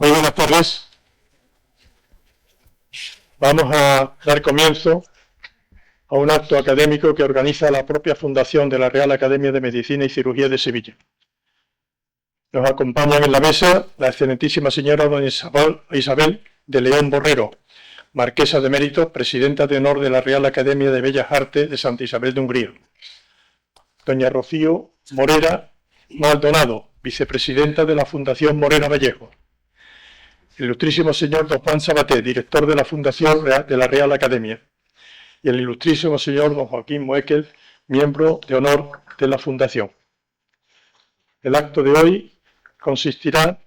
Muy buenas tardes. Vamos a dar comienzo a un acto académico que organiza la propia Fundación de la Real Academia de Medicina y Cirugía de Sevilla. Nos acompañan en la mesa la excelentísima señora doña Isabel de León Borrero, marquesa de Mérito, presidenta de honor de la Real Academia de Bellas Artes de Santa Isabel de Hungría. Doña Rocío Morera Maldonado, vicepresidenta de la Fundación Morera Vallejo. El ilustrísimo señor don Juan Sabaté, director de la Fundación de la Real Academia. Y el ilustrísimo señor don Joaquín Moekel, miembro de honor de la Fundación. El acto de hoy consistirá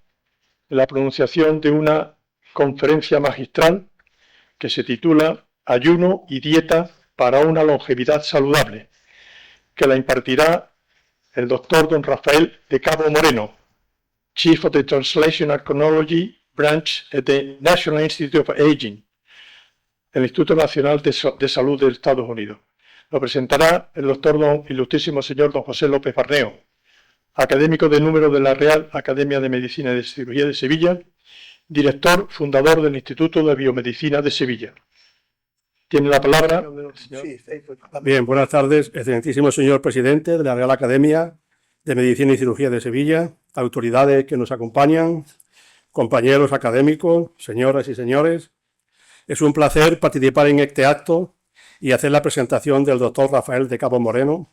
en la pronunciación de una conferencia magistral que se titula Ayuno y dieta para una longevidad saludable, que la impartirá el doctor don Rafael de Cabo Moreno, Chief of the Translational Chronology Branch at the National Institute of Aging, el Instituto Nacional de Salud de Estados Unidos. Lo presentará el doctor ilustrísimo señor don José López Barneo, académico de número de la Real Academia de Medicina y de Cirugía de Sevilla, director fundador del Instituto de Biomedicina de Sevilla. Tiene la palabra el señor. Bien, buenas tardes, excelentísimo señor presidente de la Real Academia de Medicina y Cirugía de Sevilla, autoridades que nos acompañan, compañeros académicos, señoras y señores. Es un placer participar en este acto y hacer la presentación del doctor Rafael de Cabo Moreno,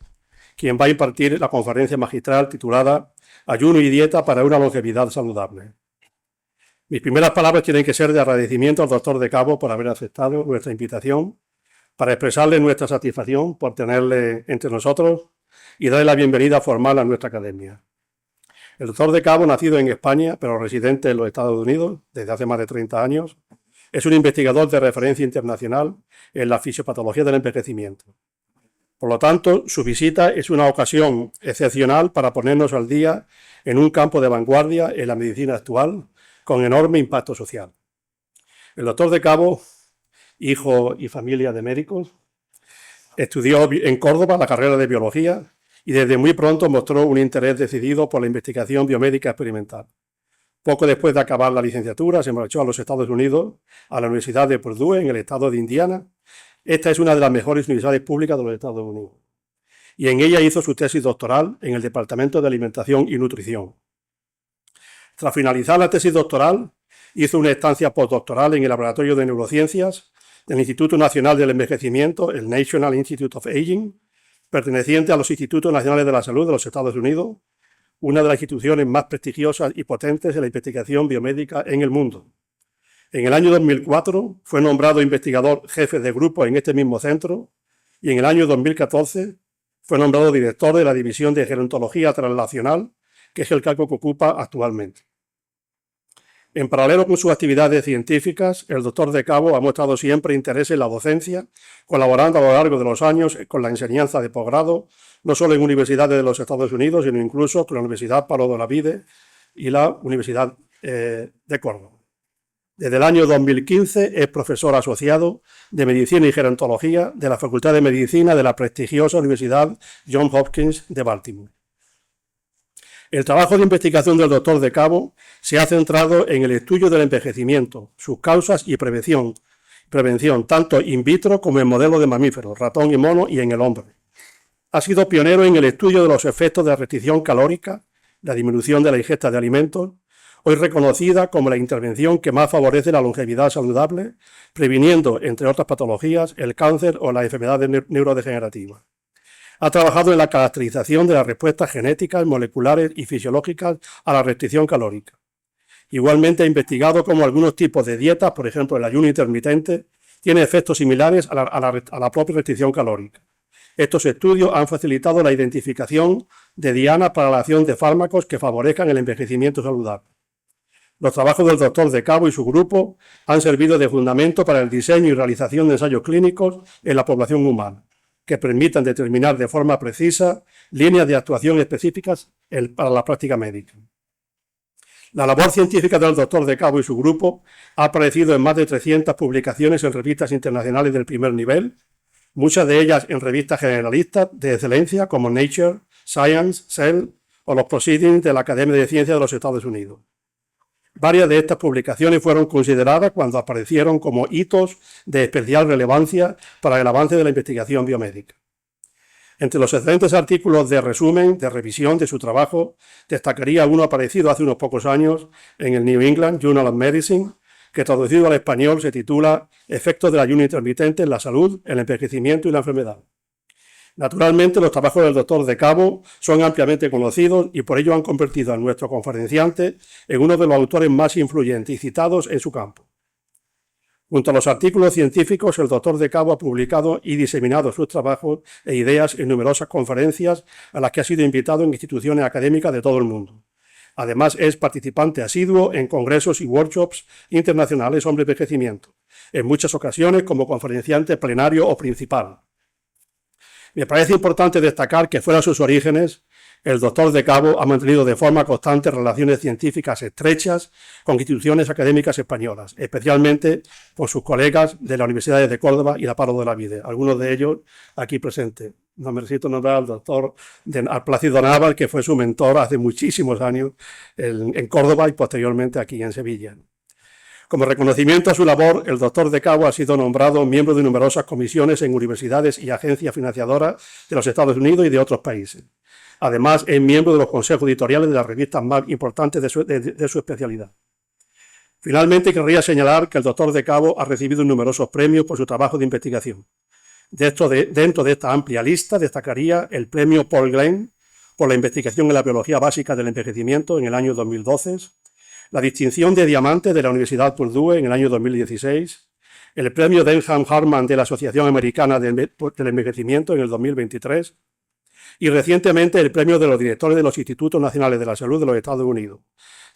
quien va a impartir la conferencia magistral titulada Ayuno y dieta para una longevidad saludable. Mis primeras palabras tienen que ser de agradecimiento al doctor de Cabo por haber aceptado nuestra invitación, para expresarle nuestra satisfacción por tenerle entre nosotros y darle la bienvenida formal a nuestra academia. El doctor de Cabo, nacido en España, pero residente en los Estados Unidos desde hace más de 30 años, es un investigador de referencia internacional en la fisiopatología del envejecimiento. Por lo tanto, su visita es una ocasión excepcional para ponernos al día en un campo de vanguardia en la medicina actual, con enorme impacto social. El doctor de Cabo, hijo y familia de médicos, estudió en Córdoba la carrera de biología y desde muy pronto mostró un interés decidido por la investigación biomédica experimental. Poco después de acabar la licenciatura, se marchó a los Estados Unidos, a la Universidad de Purdue, en el estado de Indiana. Esta es una de las mejores universidades públicas de los Estados Unidos. Y en ella hizo su tesis doctoral en el Departamento de Alimentación y Nutrición. Tras finalizar la tesis doctoral, hizo una estancia postdoctoral en el Laboratorio de Neurociencias del Instituto Nacional del Envejecimiento, el National Institute of Aging, perteneciente a los Institutos Nacionales de la Salud de los Estados Unidos, una de las instituciones más prestigiosas y potentes de la investigación biomédica en el mundo. En el año 2004 fue nombrado investigador jefe de grupo en este mismo centro y en el año 2014 fue nombrado director de la División de Gerontología Translacional, que es el cargo que ocupa actualmente. En paralelo con sus actividades científicas, el doctor de Cabo ha mostrado siempre interés en la docencia, colaborando a lo largo de los años con la enseñanza de posgrado, no solo en universidades de los Estados Unidos, sino incluso con la Universidad Pablo de Olavide y la Universidad de Córdoba. Desde el año 2015 es profesor asociado de Medicina y Gerontología de la Facultad de Medicina de la prestigiosa Universidad Johns Hopkins de Baltimore. El trabajo de investigación del doctor de Cabo se ha centrado en el estudio del envejecimiento, sus causas y prevención tanto in vitro como en modelos de mamíferos, ratón y mono, y en el hombre. Ha sido pionero en el estudio de los efectos de la restricción calórica, la disminución de la ingesta de alimentos, hoy reconocida como la intervención que más favorece la longevidad saludable, previniendo, entre otras patologías, el cáncer o las enfermedades neurodegenerativas. Ha trabajado en la caracterización de las respuestas genéticas, moleculares y fisiológicas a la restricción calórica. Igualmente ha investigado cómo algunos tipos de dietas, por ejemplo el ayuno intermitente, tienen efectos similares a la propia restricción calórica. Estos estudios han facilitado la identificación de dianas para la acción de fármacos que favorezcan el envejecimiento saludable. Los trabajos del doctor de Cabo y su grupo han servido de fundamento para el diseño y realización de ensayos clínicos en la población humana, que permitan determinar de forma precisa líneas de actuación específicas para la práctica médica. La labor científica del doctor de Cabo y su grupo ha aparecido en más de 300 publicaciones en revistas internacionales del primer nivel, muchas de ellas en revistas generalistas de excelencia como Nature, Science, Cell o los Proceedings de la Academia de Ciencias de los Estados Unidos. Varias de estas publicaciones fueron consideradas cuando aparecieron como hitos de especial relevancia para el avance de la investigación biomédica. Entre los excelentes artículos de resumen, de revisión de su trabajo, destacaría uno aparecido hace unos pocos años en el New England Journal of Medicine, que traducido al español se titula Efectos del ayuno intermitente en la salud, el envejecimiento y la enfermedad. Naturalmente, los trabajos del doctor De Cabo son ampliamente conocidos y por ello han convertido a nuestro conferenciante en uno de los autores más influyentes y citados en su campo. Junto a los artículos científicos, el doctor De Cabo ha publicado y diseminado sus trabajos e ideas en numerosas conferencias a las que ha sido invitado en instituciones académicas de todo el mundo. Además, es participante asiduo en congresos y workshops internacionales sobre envejecimiento, en muchas ocasiones como conferenciante plenario o principal. Me parece importante destacar que fuera de sus orígenes, el doctor De Cabo ha mantenido de forma constante relaciones científicas estrechas con instituciones académicas españolas, especialmente con sus colegas de las universidades de Córdoba y La Palo de la Vide, algunos de ellos aquí presentes. No me necesito nombrar al doctor Plácido Naval, que fue su mentor hace muchísimos años en Córdoba y posteriormente aquí en Sevilla. Como reconocimiento a su labor, el doctor De Cabo ha sido nombrado miembro de numerosas comisiones en universidades y agencias financiadoras de los Estados Unidos y de otros países. Además, es miembro de los consejos editoriales de las revistas más importantes de su especialidad. Finalmente, querría señalar que el doctor De Cabo ha recibido numerosos premios por su trabajo de investigación. Dentro de esta amplia lista destacaría el premio Paul Glen por la investigación en la biología básica del envejecimiento en el año 2012, la distinción de diamante de la Universidad Purdue en el año 2016, el premio Denham Harman de la Asociación Americana del Envejecimiento en el 2023 y recientemente el premio de los directores de los Institutos Nacionales de la Salud de los Estados Unidos.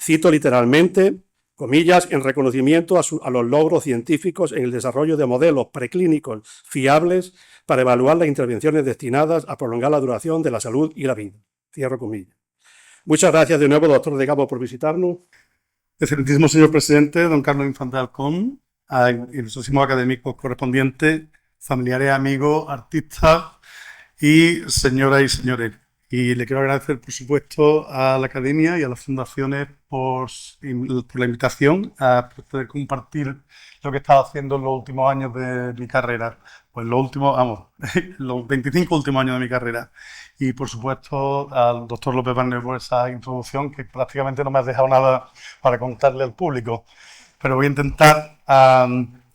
Cito literalmente, comillas, en reconocimiento a los logros científicos en el desarrollo de modelos preclínicos fiables para evaluar las intervenciones destinadas a prolongar la duración de la salud y la vida. Cierro comillas. Muchas gracias de nuevo, doctor De Cabo, por visitarnos. Excelentísimo señor presidente, don Carlos Infante Halcón, ilustrísimos académicos correspondientes, familiares, amigos, artistas y señoras y señores. Y le quiero agradecer, por supuesto, a la Academia y a las fundaciones por la invitación a poder compartir lo que he estado haciendo en los últimos años de mi carrera. Pues los últimos, los 25 últimos años de mi carrera. Y, por supuesto, al doctor López Barneu por esa introducción que prácticamente no me has dejado nada para contarle al público. Pero voy a intentar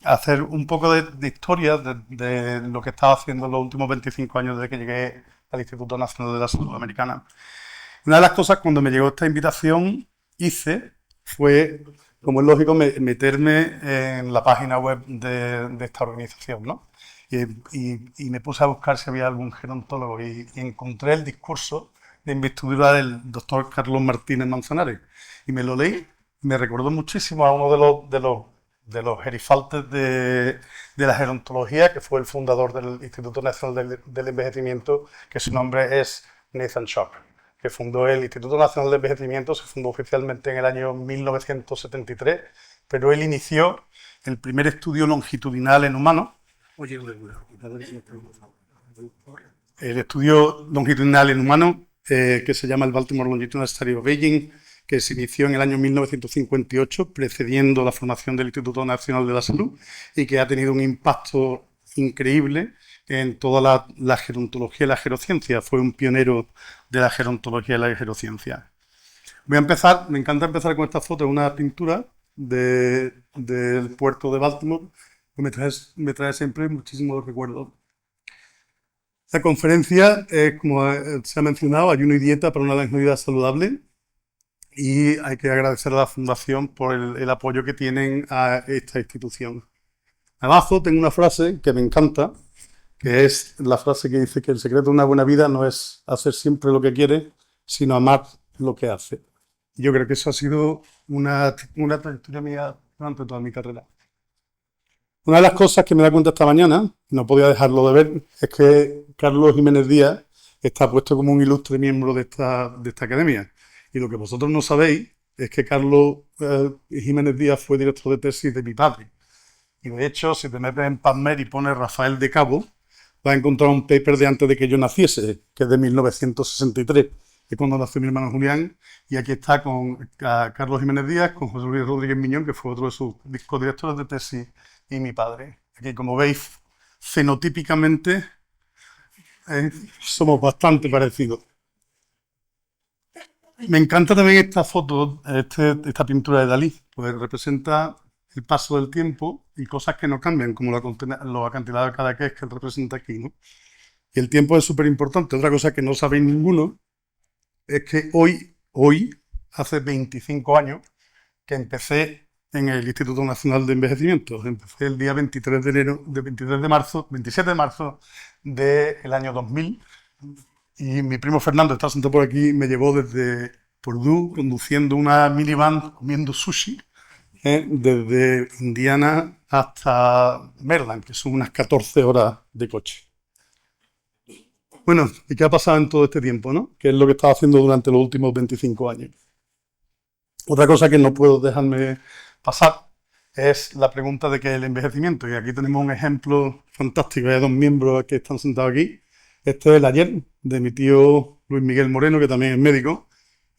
hacer un poco de historia de lo que he estado haciendo en los últimos 25 años desde que llegué al Instituto Nacional de la Salud Americana. Una de las cosas cuando me llegó esta invitación fue, como es lógico, meterme en la página web de esta organización, ¿no? Y me puse a buscar si había algún gerontólogo y encontré el discurso de investidura del doctor Carlos Martínez Manzanares y me lo leí. Me recordó muchísimo a uno de los gerifaltes de la gerontología, que fue el fundador del Instituto Nacional del Envejecimiento, que su nombre es Nathan Shock, que fundó el Instituto Nacional del Envejecimiento. Se fundó oficialmente en el año 1973, pero él inició el primer estudio longitudinal en humanos. El estudio longitudinal en humanos, que se llama el Baltimore Longitudinal Study of Aging, que se inició en el año 1958, precediendo la formación del Instituto Nacional de la Salud, y que ha tenido un impacto increíble en toda la gerontología y la gerociencia. Fue un pionero de la gerontología y la gerociencia. Me encanta empezar con esta foto, una pintura del puerto de Baltimore, que me trae siempre muchísimos recuerdos. La conferencia es, como se ha mencionado, ayuno y dieta para una vida saludable. Y hay que agradecer a la Fundación por el apoyo que tienen a esta institución. Abajo tengo una frase que me encanta, que es la frase que dice que el secreto de una buena vida no es hacer siempre lo que quiere, sino amar lo que hace. Yo creo que eso ha sido una trayectoria mía durante toda mi carrera. Una de las cosas que me da cuenta esta mañana, no podía dejarlo de ver, es que Carlos Jiménez Díaz está puesto como un ilustre miembro de esta academia. Y lo que vosotros no sabéis es que Carlos Jiménez Díaz fue director de tesis de mi padre. Y de hecho, si te metes en PubMed y pones Rafael De Cabo, vas a encontrar un paper de antes de que yo naciese, que es de 1963. es cuando nació mi hermano Julián, y aquí está con Carlos Jiménez Díaz, con José Luis Rodríguez Miñón, que fue otro de sus codirectores de tesis, y mi padre. Aquí, como veis, fenotípicamente somos bastante parecidos. Me encanta también esta foto, esta pintura de Dalí, pues representa el paso del tiempo y cosas que no cambian, como los acantilados de Cadaqués que él representa aquí, ¿no? Y el tiempo es súper importante. Otra cosa que no sabéis ninguno es que hoy, hace 25 años, que empecé en el Instituto Nacional de Envejecimiento. Empecé el día 27 de marzo del año 2000. Y mi primo Fernando, está sentado por aquí, me llevó desde Purdue conduciendo una minivan comiendo sushi, desde Indiana hasta Maryland, que son unas 14 horas de coche. Bueno, ¿y qué ha pasado en todo este tiempo, no? ¿Qué es lo que he estado haciendo durante los últimos 25 años? Otra cosa que no puedo dejarme pasar es la pregunta de qué es el envejecimiento. Y aquí tenemos un ejemplo fantástico. Hay dos miembros que están sentados aquí. Este es el ayer de mi tío Luis Miguel Moreno, que también es médico,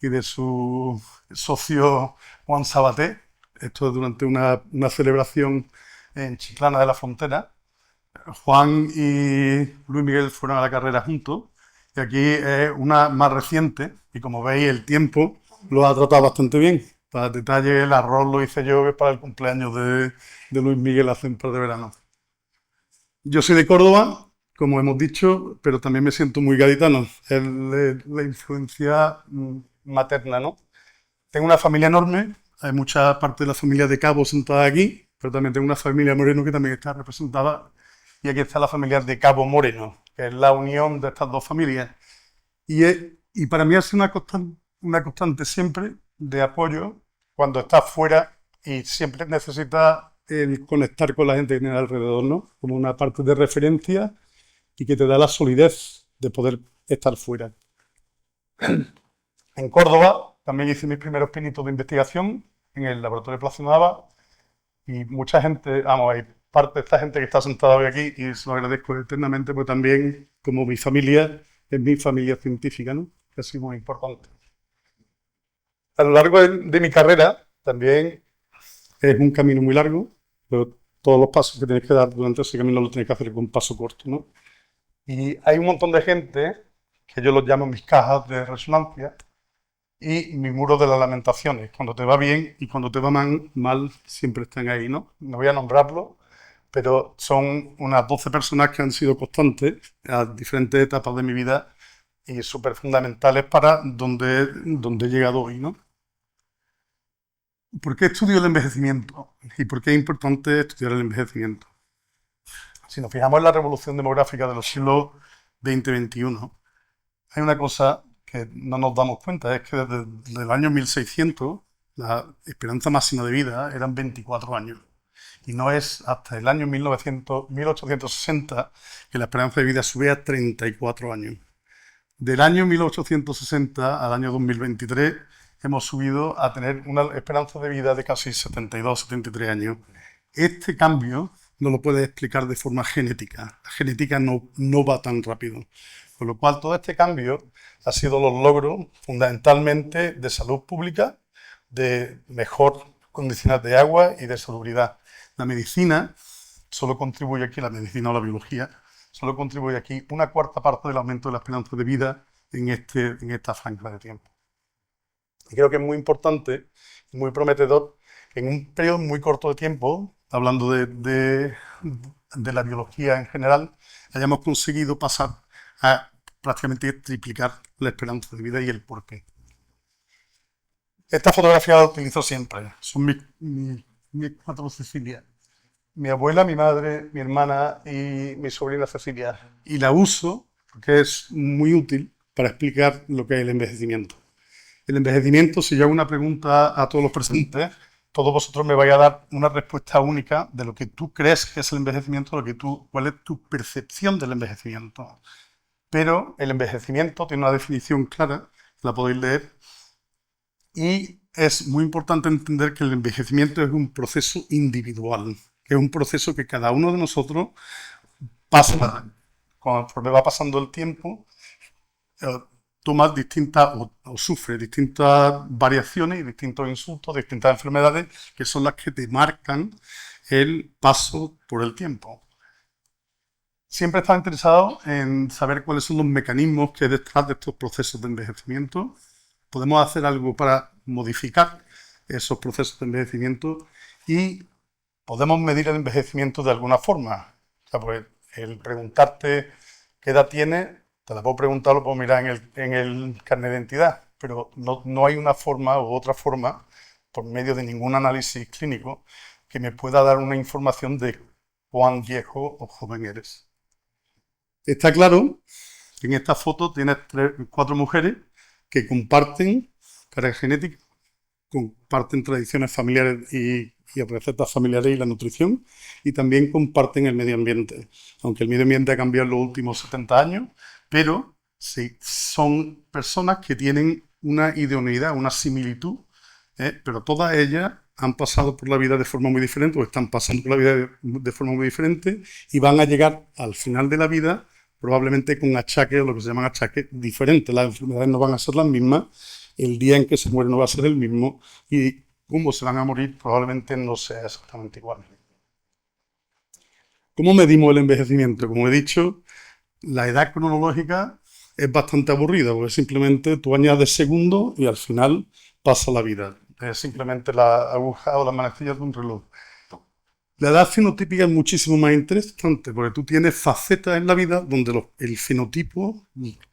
y de su socio Juan Sabaté. Esto es durante una celebración en Chiclana de la Frontera. Juan y Luis Miguel fueron a la carrera juntos. Y aquí es una más reciente. Y como veis, el tiempo lo ha tratado bastante bien. Para detalle, el arroz lo hice yo, que es para el cumpleaños de Luis Miguel hace un par de veranos. Yo soy de Córdoba, como hemos dicho, pero también me siento muy gaditano. Es la influencia materna, ¿no? Tengo una familia enorme, hay mucha parte de la familia de Cabo sentada aquí, pero también tengo una familia Moreno que también está representada. Y aquí está la familia de Cabo Moreno, que es la unión de estas dos familias. Y para mí es una constante siempre de apoyo cuando estás fuera y siempre necesitas el conectar con la gente que tiene alrededor, ¿no? Como una parte de referencia y que te da la solidez de poder estar fuera. En Córdoba también hice mis primeros pinitos de investigación en el laboratorio de Plaza Nava y mucha gente, vamos, hay parte de esta gente que está sentada hoy aquí y se lo agradezco eternamente, porque también, como mi familia, es mi familia científica, ¿no? Que ha sido muy importante. A lo largo de mi carrera también es un camino muy largo, pero todos los pasos que tenéis que dar durante ese camino los tenéis que hacer con un paso corto, ¿no? Y hay un montón de gente que yo los llamo mis cajas de resonancia y mi muro de las lamentaciones. Cuando te va bien y cuando te va mal, siempre están ahí, ¿no? No voy a nombrarlo, pero son unas 12 personas que han sido constantes a diferentes etapas de mi vida y súper fundamentales para donde he llegado hoy, ¿no? ¿Por qué estudio el envejecimiento? ¿Y por qué es importante estudiar el envejecimiento? Si nos fijamos en la revolución demográfica de los siglos XX y XXI, hay una cosa que no nos damos cuenta, es que desde el año 1600 la esperanza máxima de vida eran 24 años. Y no es hasta el año 1860 que la esperanza de vida sube a 34 años. Del año 1860 al año 2023 hemos subido a tener una esperanza de vida de casi 72, 73 años. Este cambio no lo puedes explicar de forma genética. La genética no va tan rápido. Con lo cual, todo este cambio ha sido los logros fundamentalmente de salud pública, de mejor condiciones de agua y de salubridad. La medicina solo contribuye aquí, la medicina o la biología, solo contribuye aquí una cuarta parte del aumento de la esperanza de vida en esta franja de tiempo. Y creo que es muy importante, muy prometedor, que en un periodo muy corto de tiempo, hablando de la biología en general, hayamos conseguido pasar a prácticamente triplicar la esperanza de vida y el porqué. Esta fotografía la utilizo siempre. Son mis 4 Cecilias. Mi abuela, mi madre, mi hermana y mi sobrina Cecilia. Y la uso porque es muy útil para explicar lo que es el envejecimiento. El envejecimiento, si yo hago una pregunta a todos los presentes, todos vosotros me vais a dar una respuesta única de lo que tú crees que es el envejecimiento, cuál es tu percepción del envejecimiento. Pero el envejecimiento tiene una definición clara, la podéis leer, y es muy importante entender que el envejecimiento es un proceso individual, que es un proceso que cada uno de nosotros pasa, conforme va pasando el tiempo, toma distintas o sufre distintas variaciones y distintos insultos, distintas enfermedades que son las que te marcan el paso por el tiempo. Siempre he estado interesado en saber cuáles son los mecanismos que hay detrás de estos procesos de envejecimiento. Podemos hacer algo para modificar esos procesos de envejecimiento y podemos medir el envejecimiento de alguna forma. O sea, pues el preguntarte qué edad tienes, te la puedo preguntar, lo puedo mirar en el carnet de identidad, pero no hay una forma u otra forma, por medio de ningún análisis clínico, que me pueda dar una información de cuán viejo o joven eres. Está claro que en esta foto tienes 4 mujeres que comparten carga genética, comparten tradiciones familiares y recetas familiares y la nutrición, y también comparten el medio ambiente. Aunque el medio ambiente ha cambiado en los últimos 70 años, pero sí, son personas que tienen una idoneidad, una similitud, pero todas ellas han pasado por la vida de forma muy diferente, o están pasando por la vida de forma muy diferente, y van a llegar al final de la vida probablemente con achaques, o lo que se llaman achaques diferentes. Las enfermedades no van a ser las mismas, el día en que se muere no va a ser el mismo, y cómo se van a morir probablemente no sea exactamente igual. ¿Cómo medimos el envejecimiento? Como he dicho, la edad cronológica es bastante aburrida, porque simplemente tú añades segundos y al final pasa la vida. Es simplemente la aguja o las manecillas de un reloj. La edad fenotípica es muchísimo más interesante, porque tú tienes facetas en la vida donde el fenotipo,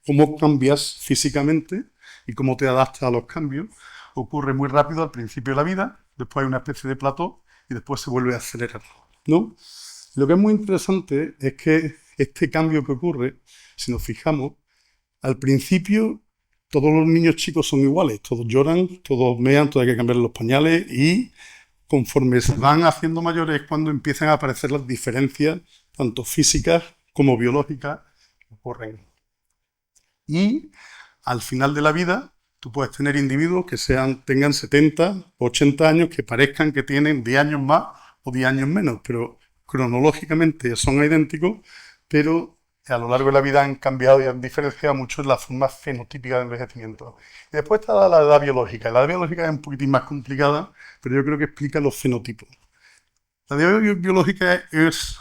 cómo cambias físicamente y cómo te adaptas a los cambios, ocurre muy rápido al principio de la vida, después hay una especie de plató y después se vuelve a acelerar, ¿no? Lo que es muy interesante es que este cambio que ocurre, si nos fijamos, al principio todos los niños chicos son iguales, todos lloran, todos mean, todos hay que cambiar los pañales, y conforme se van haciendo mayores es cuando empiezan a aparecer las diferencias, tanto físicas como biológicas, que ocurren. Y al final de la vida, tú puedes tener individuos que tengan 70 o 80 años, que parezcan que tienen 10 años más o 10 años menos, pero cronológicamente son idénticos, pero a lo largo de la vida han cambiado y han diferenciado mucho la forma fenotípica de envejecimiento. Y después está la edad biológica. La edad biológica es un poquitín más complicada, pero yo creo que explica los fenotipos. La edad biológica es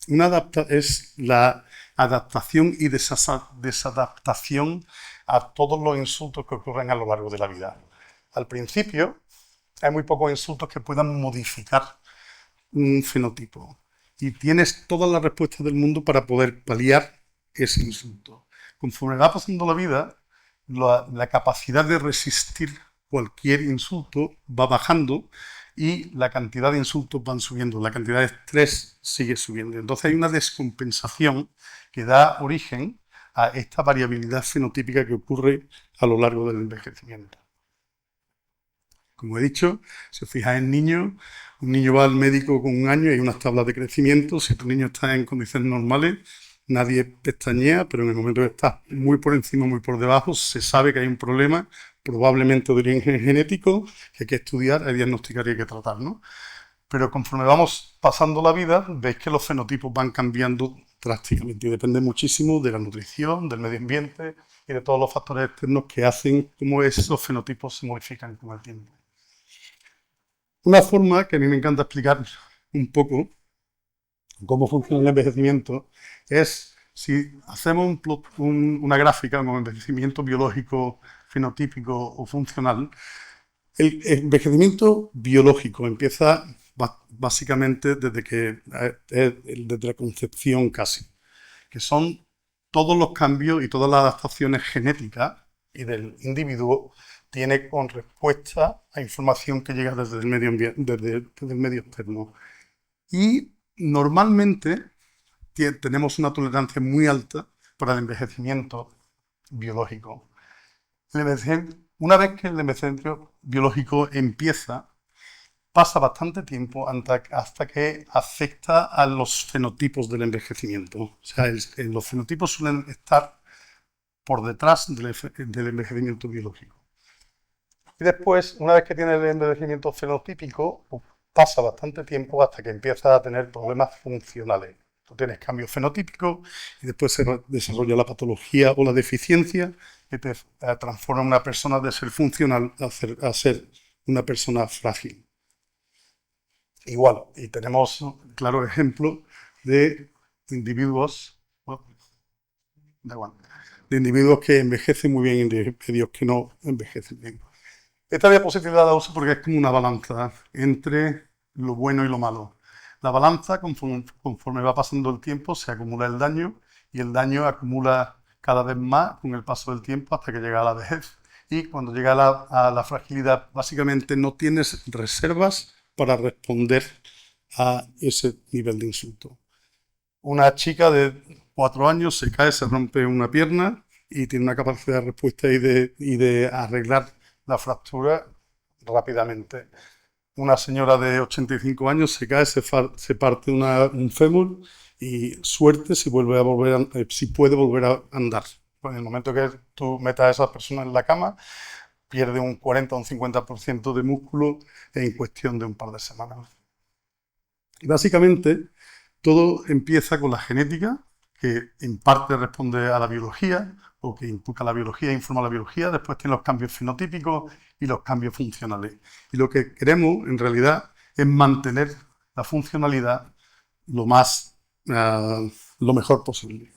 la adaptación y desadaptación a todos los insultos que ocurren a lo largo de la vida. Al principio hay muy pocos insultos que puedan modificar un fenotipo, y tienes todas las respuestas del mundo para poder paliar ese insulto. Conforme va pasando la vida, la capacidad de resistir cualquier insulto va bajando y la cantidad de insultos van subiendo, la cantidad de estrés sigue subiendo. Entonces hay una descompensación que da origen a esta variabilidad fenotípica que ocurre a lo largo del envejecimiento. Como he dicho, si os fijáis en niños, un niño va al médico con 1 año y hay unas tablas de crecimiento. Si tu niño está en condiciones normales, nadie pestañea, pero en el momento que está muy por encima, muy por debajo, se sabe que hay un problema, probablemente de origen genético, que hay que estudiar, hay que diagnosticar y hay que tratar, ¿no? Pero conforme vamos pasando la vida, veis que los fenotipos van cambiando drásticamente y depende muchísimo de la nutrición, del medio ambiente y de todos los factores externos que hacen cómo esos fenotipos se modifican con el tiempo. Una forma que a mí me encanta explicar un poco cómo funciona el envejecimiento es si hacemos una gráfica con envejecimiento biológico, fenotípico o funcional. El envejecimiento biológico empieza básicamente desde la concepción casi, que son todos los cambios y todas las adaptaciones genéticas y del individuo tiene con respuesta a información que llega desde el medio ambiente, desde el medio externo. Y normalmente tenemos una tolerancia muy alta para el envejecimiento biológico. Una vez que el envejecimiento biológico empieza, pasa bastante tiempo hasta que afecta a los fenotipos del envejecimiento. O sea, los fenotipos suelen estar por detrás del envejecimiento biológico. Y después, una vez que tiene el envejecimiento fenotípico, pasa bastante tiempo hasta que empieza a tener problemas funcionales. Tú tienes cambios fenotípicos y después se desarrolla la patología o la deficiencia que te transforma en una persona de ser funcional a ser una persona frágil. Igual, y tenemos claro ejemplo de individuos, de individuos que envejecen muy bien y de individuos que no envejecen bien. Esta diapositiva la uso porque es como una balanza entre lo bueno y lo malo. La balanza, conforme va pasando el tiempo, se acumula el daño y el daño acumula cada vez más con el paso del tiempo hasta que llega a la vejez. Y cuando llega a la fragilidad, básicamente no tienes reservas para responder a ese nivel de insulto. Una chica de 4 años se cae, se rompe una pierna y tiene una capacidad de respuesta y de arreglar la fractura rápidamente. Una señora de 85 años se cae, se parte un fémur y suerte si puede volver a andar. En el momento que tú metas a esa persona en la cama, pierde un 40 o un 50% de músculo en cuestión de un par de semanas. Y básicamente, todo empieza con la genética, que en parte responde a la biología, o que implica la biología, informa la biología. Después tiene los cambios fenotípicos y los cambios funcionales. Y lo que queremos, en realidad, es mantener la funcionalidad lo mejor posible.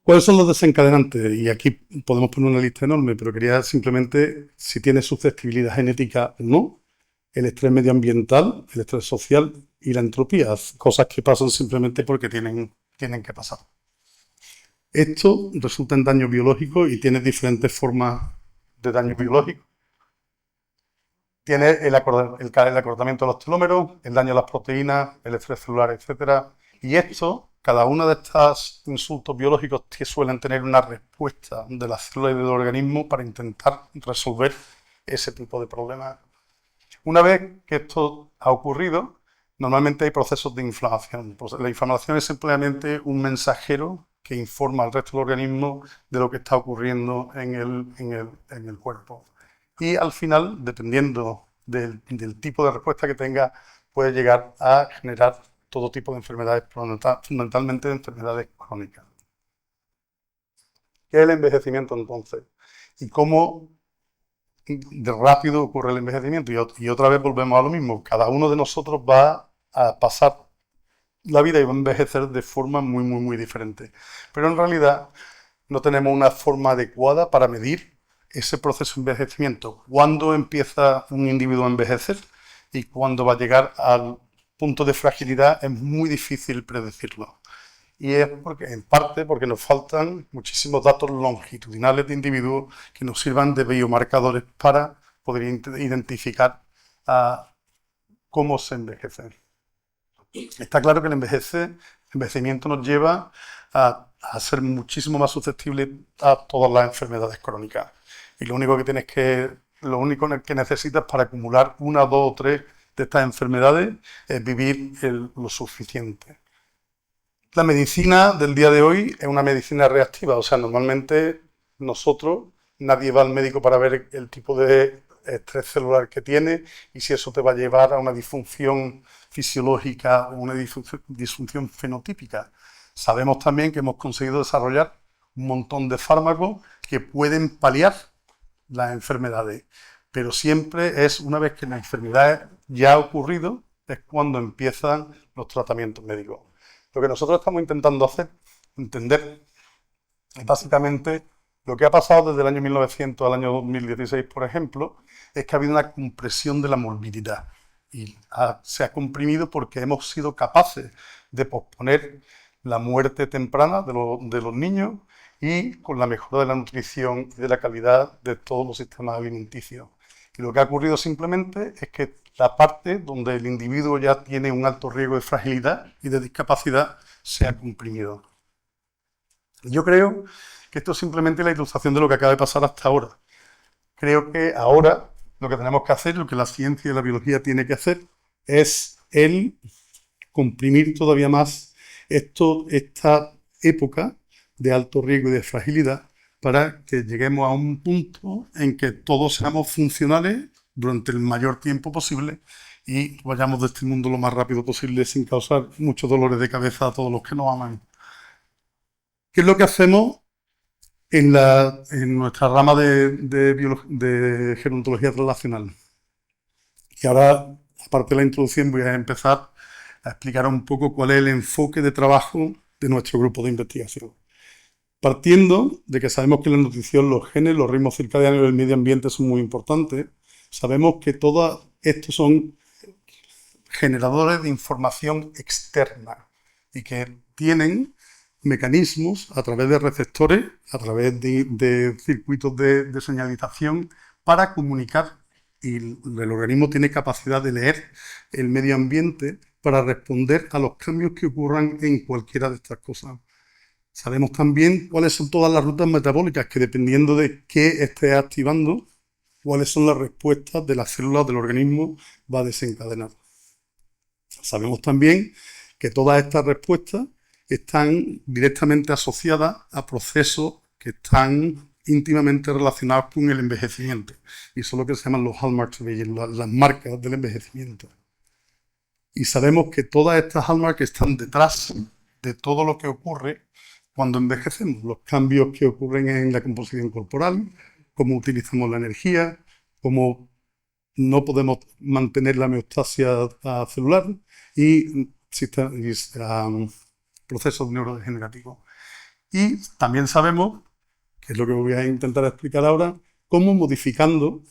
¿Cuáles son los desencadenantes? Y aquí podemos poner una lista enorme, pero quería simplemente si tiene susceptibilidad genética o no, el estrés medioambiental, el estrés social y la entropía, cosas que pasan simplemente porque tienen que pasar. Esto resulta en daño biológico y tiene diferentes formas de daño biológico. Tiene el acortamiento de los telómeros, el daño a las proteínas, el estrés celular, etc. Y cada uno de estos insultos biológicos suelen tener una respuesta de las células y del organismo para intentar resolver ese tipo de problemas. Una vez que esto ha ocurrido, normalmente hay procesos de inflamación. La inflamación es simplemente un mensajero que informa al resto del organismo de lo que está ocurriendo en el cuerpo. Y al final, dependiendo del tipo de respuesta que tenga, puede llegar a generar todo tipo de enfermedades, fundamentalmente de enfermedades crónicas. ¿Qué es el envejecimiento entonces? ¿Y cómo de rápido ocurre el envejecimiento? Y otra vez volvemos a lo mismo. Cada uno de nosotros va a pasar la vida y va a envejecer de forma muy, muy, muy diferente. Pero en realidad no tenemos una forma adecuada para medir ese proceso de envejecimiento. ¿Cuándo empieza un individuo a envejecer y cuándo va a llegar al punto de fragilidad? Es muy difícil predecirlo. Y es en parte porque nos faltan muchísimos datos longitudinales de individuos que nos sirvan de biomarcadores para poder identificar cómo se envejece. Está claro que el envejecimiento nos lleva a ser muchísimo más susceptibles a todas las enfermedades crónicas. Y lo único que necesitas para acumular 1, 2 o 3 de estas enfermedades es vivir lo suficiente. La medicina del día de hoy es una medicina reactiva, o sea, normalmente nadie va al médico para ver el tipo de estrés celular que tiene y si eso te va a llevar a una disfunción fisiológica o una disfunción fenotípica. Sabemos también que hemos conseguido desarrollar un montón de fármacos que pueden paliar las enfermedades, pero siempre es una vez que la enfermedad ya ha ocurrido, es cuando empiezan los tratamientos médicos. Lo que nosotros estamos intentando entender, es básicamente lo que ha pasado desde el año 1900 al año 2016, por ejemplo, es que ha habido una compresión de la morbilidad. Y se ha comprimido porque hemos sido capaces de posponer la muerte temprana de los niños y con la mejora de la nutrición y de la calidad de todos los sistemas alimenticios. Y lo que ha ocurrido simplemente es que la parte donde el individuo ya tiene un alto riesgo de fragilidad y de discapacidad se ha comprimido. Yo creo que esto es simplemente la ilustración de lo que acaba de pasar hasta ahora. Creo que ahora lo que tenemos que hacer, lo que la ciencia y la biología tiene que hacer, es el comprimir todavía más esta época de alto riesgo y de fragilidad para que lleguemos a un punto en que todos seamos funcionales durante el mayor tiempo posible y vayamos de este mundo lo más rápido posible sin causar muchos dolores de cabeza a todos los que nos aman. ¿Qué es lo que hacemos en nuestra rama de gerontología translacional? Y ahora, aparte de la introducción, voy a empezar a explicar un poco cuál es el enfoque de trabajo de nuestro grupo de investigación. Partiendo de que sabemos que la nutrición, los genes, los ritmos circadianos y el medio ambiente son muy importantes, sabemos que todos estos son generadores de información externa y que tienen mecanismos a través de receptores, a través de circuitos de señalización para comunicar, y el organismo tiene capacidad de leer el medio ambiente para responder a los cambios que ocurran en cualquiera de estas cosas. Sabemos también cuáles son todas las rutas metabólicas que, dependiendo de qué esté activando, cuáles son las respuestas de las células del organismo va a desencadenar. Sabemos también que todas estas respuestas están directamente asociadas a procesos que están íntimamente relacionados con el envejecimiento, y son lo que se llaman los hallmarks of aging, las marcas del envejecimiento. Y sabemos que todas estas hallmarks están detrás de todo lo que ocurre cuando envejecemos, los cambios que ocurren en la composición corporal, cómo utilizamos la energía, cómo no podemos mantener la homeostasia celular y procesos neurodegenerativos. Y también sabemos, que es lo que voy a intentar explicar ahora, cómo modificando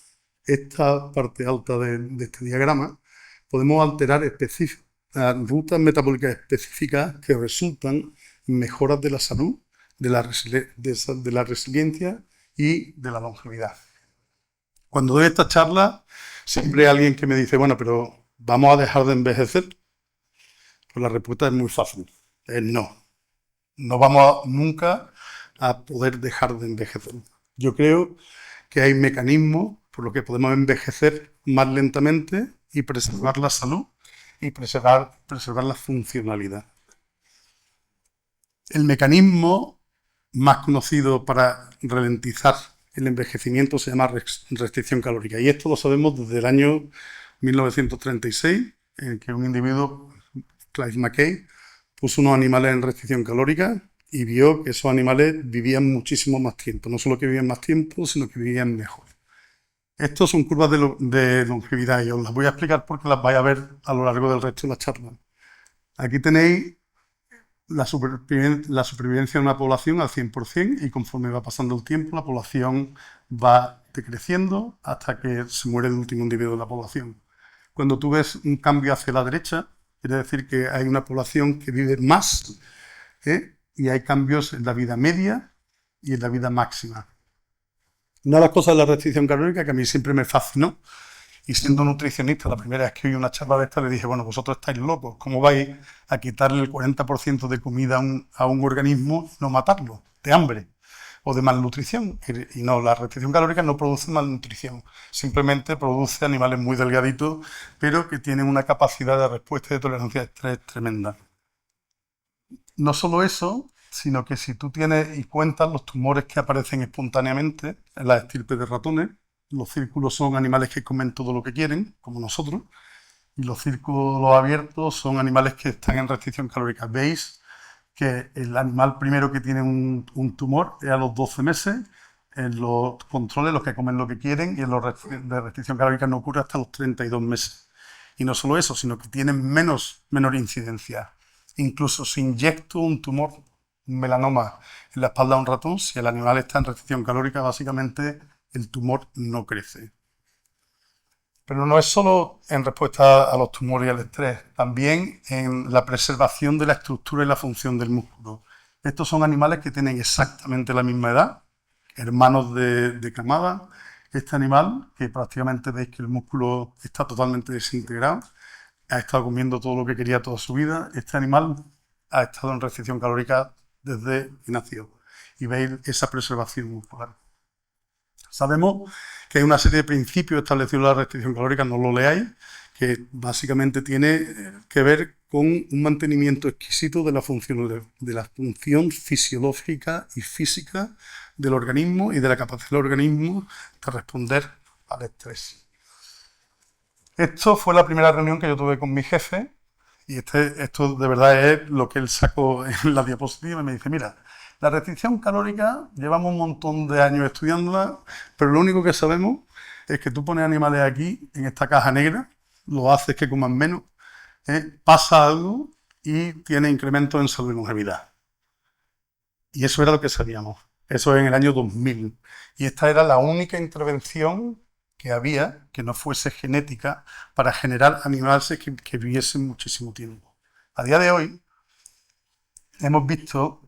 esta parte alta de este diagrama podemos alterar rutas metabólicas específicas que resultan en mejoras de la salud, de la resiliencia y de la longevidad. Cuando doy esta charla, siempre hay alguien que me dice, bueno, pero ¿vamos a dejar de envejecer? Pues la respuesta es muy fácil, es no. No vamos nunca a poder dejar de envejecer. Yo creo que hay mecanismos por los que podemos envejecer más lentamente y preservar la salud y preservar la funcionalidad. El mecanismo más conocido para ralentizar el envejecimiento se llama restricción calórica, y esto lo sabemos desde el año 1936, en que un individuo, Clive McKay, puso unos animales en restricción calórica y vio que esos animales vivían muchísimo más tiempo. No solo que vivían más tiempo, sino que vivían mejor. Estos son curvas de longevidad y os las voy a explicar porque las vais a ver a lo largo del resto de la charla. Aquí tenéis la supervivencia de una población al 100%, y conforme va pasando el tiempo la población va decreciendo hasta que se muere el último individuo de la población. Cuando tú ves un cambio hacia la derecha, quiere decir que hay una población que vive más, y hay cambios en la vida media y en la vida máxima. Una de las cosas de la restricción calórica que a mí siempre me fascinó, y siendo nutricionista, la primera vez que oí una charla de esta le dije, bueno, vosotros estáis locos, ¿cómo vais a quitarle el 40% de comida a un organismo y no matarlo de hambre o de malnutrición? Y no, la restricción calórica no produce malnutrición, simplemente produce animales muy delgaditos, pero que tienen una capacidad de respuesta y de tolerancia a estrés tremenda. No solo eso, sino que si tú tienes y cuentas los tumores que aparecen espontáneamente en las estirpes de ratones, los círculos son animales que comen todo lo que quieren, como nosotros, y los círculos abiertos son animales que están en restricción calórica. Veis que el animal primero que tiene un tumor es a los 12 meses, en los controles, los que comen lo que quieren, y en los de restricción calórica no ocurre hasta los 32 meses. Y no solo eso, sino que tienen menor incidencia. Incluso si inyecto un tumor, un melanoma en la espalda de un ratón, si el animal está en restricción calórica, básicamente el tumor no crece. Pero no es solo en respuesta a los tumores y al estrés, también en la preservación de la estructura y la función del músculo. Estos son animales que tienen exactamente la misma edad, hermanos de camada. Este animal, que prácticamente veis que el músculo está totalmente desintegrado, ha estado comiendo todo lo que quería toda su vida. Este animal ha estado en restricción calórica desde que nació. Y veis esa preservación muscular. Sabemos que hay una serie de principios establecidos en la restricción calórica, no lo leáis, que básicamente tiene que ver con un mantenimiento exquisito de la función fisiológica y física del organismo y de la capacidad del organismo de responder al estrés. Esto fue la primera reunión que yo tuve con mi jefe y esto de verdad es lo que él sacó en la diapositiva y me dice, mira, la restricción calórica llevamos un montón de años estudiándola, pero lo único que sabemos es que tú pones animales aquí, en esta caja negra, lo haces que coman menos, pasa algo y tiene incremento en salud y longevidad. Y eso era lo que sabíamos. Eso en el año 2000. Y esta era la única intervención que había que no fuese genética para generar animales que viviesen muchísimo tiempo. A día de hoy hemos visto